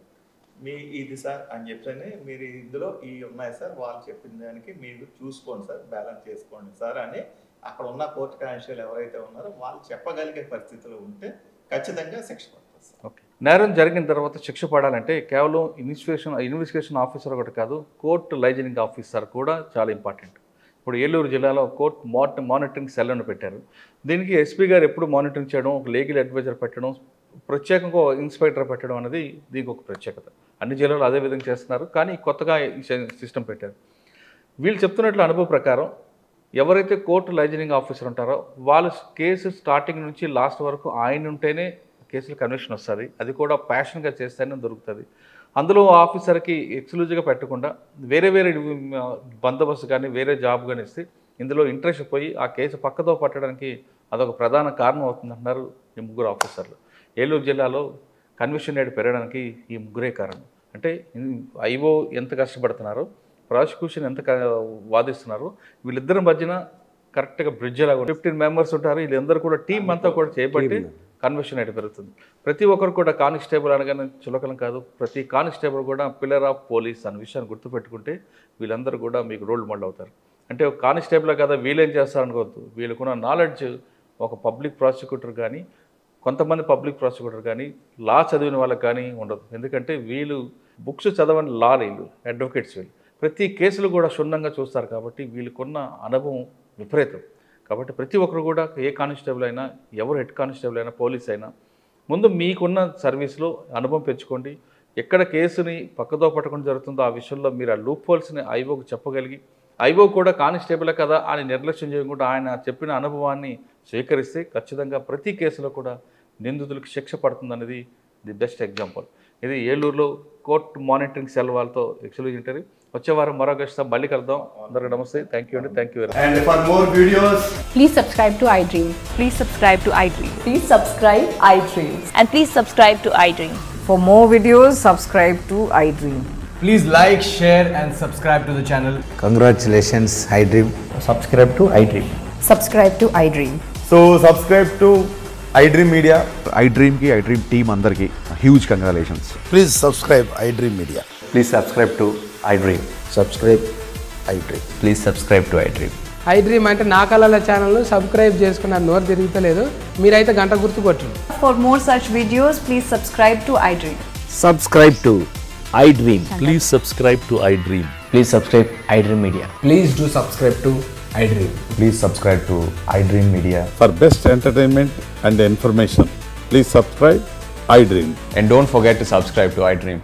మీ ఇది సార్ అని చెప్తేనే మీరు ఇందులో ఈ ఉన్నాయి సార్, వాళ్ళు చెప్పిన దానికి మీరు చూసుకోండి సార్, బ్యాలెన్స్ చేసుకోండి సార్ అని అక్కడ ఉన్న కోర్టు కానిస్టేబుల్ ఎవరైతే ఉన్నారో వాళ్ళు చెప్పగలిగే పరిస్థితులు ఉంటే ఖచ్చితంగా శిక్ష పడుతుంది సార్. ఓకే, నేరం జరిగిన తర్వాత శిక్ష పడాలంటే కేవలం ఇన్వెస్టిగేషన్ ఆఫీసర్ ఒకటి కాదు, కోర్టు లైజనింగ్ ఆఫీసర్ కూడా చాలా ఇంపార్టెంట్. ఇప్పుడు ఏలూరు జిల్లాలో కోర్టు మానిటరింగ్ సెల్లను పెట్టారు. దీనికి ఎస్పీ గారు ఎప్పుడు మానిటరింగ్ చేయడం, ఒక లీగల్ అడ్వైజర్ పెట్టడం, ప్రత్యేకంగా ఇన్స్పెక్టర్ పెట్టడం అనేది దీనికి ఒక ప్రత్యేకత. అన్ని జిల్లాలో అదే విధంగా చేస్తున్నారు, కానీ కొత్తగా ఈ సిస్టమ్ పెట్టారు. వీళ్ళు చెప్తున్నట్లు అనుభవం ప్రకారం ఎవరైతే కోర్టు లైజనింగ్ ఆఫీసర్ ఉంటారో వాళ్ళు కేసు స్టార్టింగ్ నుంచి లాస్ట్ వరకు ఆయన ఉంటేనే కేసులు కన్విక్షన్ వస్తుంది. అది కూడా ప్యాషన్గా చేస్తేనే దొరుకుతుంది. అందులో ఆఫీసర్కి ఎక్స్క్లూజివ్గా పెట్టకుండా వేరే బందోబస్తు కానీ వేరే జాబ్ కానీ ఇస్తే ఇందులో ఇంట్రెస్ట్ పోయి ఆ కేసు పక్కతో పట్టడానికి అదొక ప్రధాన కారణం అవుతుందంటున్నారు ఈ ముగ్గురు ఆఫీసర్లు. ఏలూరు జిల్లాలో కన్విక్షన్ రేట్ పెరగడానికి ఈ ముగ్గురే కారణం. అంటే ఐఓ ఎంత కష్టపడుతున్నారో, ప్రాసిక్యూషన్ ఎంత వాదిస్తున్నారో, వీళ్ళిద్దరి మధ్యన కరెక్ట్గా బ్రిడ్జ్ లాగా 15 మెంబర్స్ ఉంటారు. వీళ్ళందరూ కూడా టీం అంతా కూడా చేపట్టి కన్విక్షన్ రేట్ పెరుగుతుంది. ప్రతి ఒక్కరు కూడా కానిస్టేబుల్ అనగానే చులకలం కాదు, ప్రతి కానిస్టేబుల్ కూడా పిల్లర్ ఆఫ్ పోలీస్ అనే విషయాన్ని గుర్తుపెట్టుకుంటే వీళ్ళందరూ కూడా మీకు రోల్ మోడల్ అవుతారు. అంటే ఒక కానిస్టేబుల్ కదా వీళ్ళేం చేస్తారనుకోవద్దు, వీళ్ళకున్న నాలెడ్జ్ ఒక పబ్లిక్ ప్రాసిక్యూటర్ కానీ కొంతమంది పబ్లిక్ ప్రాసిక్యూటర్ కానీ లా చదివిన వాళ్ళకి కానీ ఉండదు. ఎందుకంటే వీళ్ళు బుక్స్ చదవని వీళ్ళు అడ్వకేట్స్, వీళ్ళు ప్రతి కేసులు కూడా క్షుణ్ణంగా చూస్తారు. కాబట్టి వీళ్ళకున్న అనుభవం విపరీతం. కాబట్టి ప్రతి ఒక్కరు కూడా ఏ కానిస్టేబుల్ అయినా, ఎవరు హెడ్ కానిస్టేబుల్ అయినా, పోలీస్ అయినా ముందు మీకున్న సర్వీస్లో అనుభవం పెంచుకోండి. ఎక్కడ కేసుని పక్కదో పట్టకుండా జరుగుతుందో ఆ విషయంలో మీరు ఆ లూప్ హోల్స్ని ఐఓకి చెప్పగలిగి, ఐఓ కూడా కానిస్టేబులే కదా అని నిర్లక్ష్యం చేయకుండా ఆయన చెప్పిన అనుభవాన్ని స్వీకరిస్తే ఖచ్చితంగా ప్రతి కేసులో కూడా నిందితులకు శిక్ష పడుతుందనేది ది బెస్ట్ ఎగ్జాంపుల్. ఇది ఏలూరులో కోర్టు మానిటరింగ్ సెల్ వాళ్ళతో ఎక్స్క్లూజివ్ ఇంటర్వ్యూ. వచ్చే వారం మరో గెస్ట్తో మళ్ళీ కలుద్దాం. అందరికీ నమస్తే. థ్యాంక్ యూ అండి. Thank you very much. And for more videos, Please subscribe to iDream. Please subscribe to iDream. Please subscribe iDream. And please subscribe to iDream. For more videos, subscribe to iDream. please like, share and subscribe to the channel. Congratulations, iDream. Subscribe to iDream. Subscribe to iDream. So subscribe to iDream Media. iDream team అందరికి huge congratulations. Please subscribe iDream Media. Please subscribe to iDream. Subscribe iDream. Please subscribe to iDream. iDream అంటే నా కళల ఛానల్ను subscribe చేసుకున్న నోరు తిరుగుతలేదు మీరైతే గంట గుర్తు కొట్టండి. For more such videos, please subscribe to iDream. Subscribe to iDream. Please subscribe to iDream. Please subscribe iDream Media. Please do subscribe to iDream. Please subscribe to iDream Media. For best entertainment and information, please subscribe iDream. And don't forget to subscribe to iDream.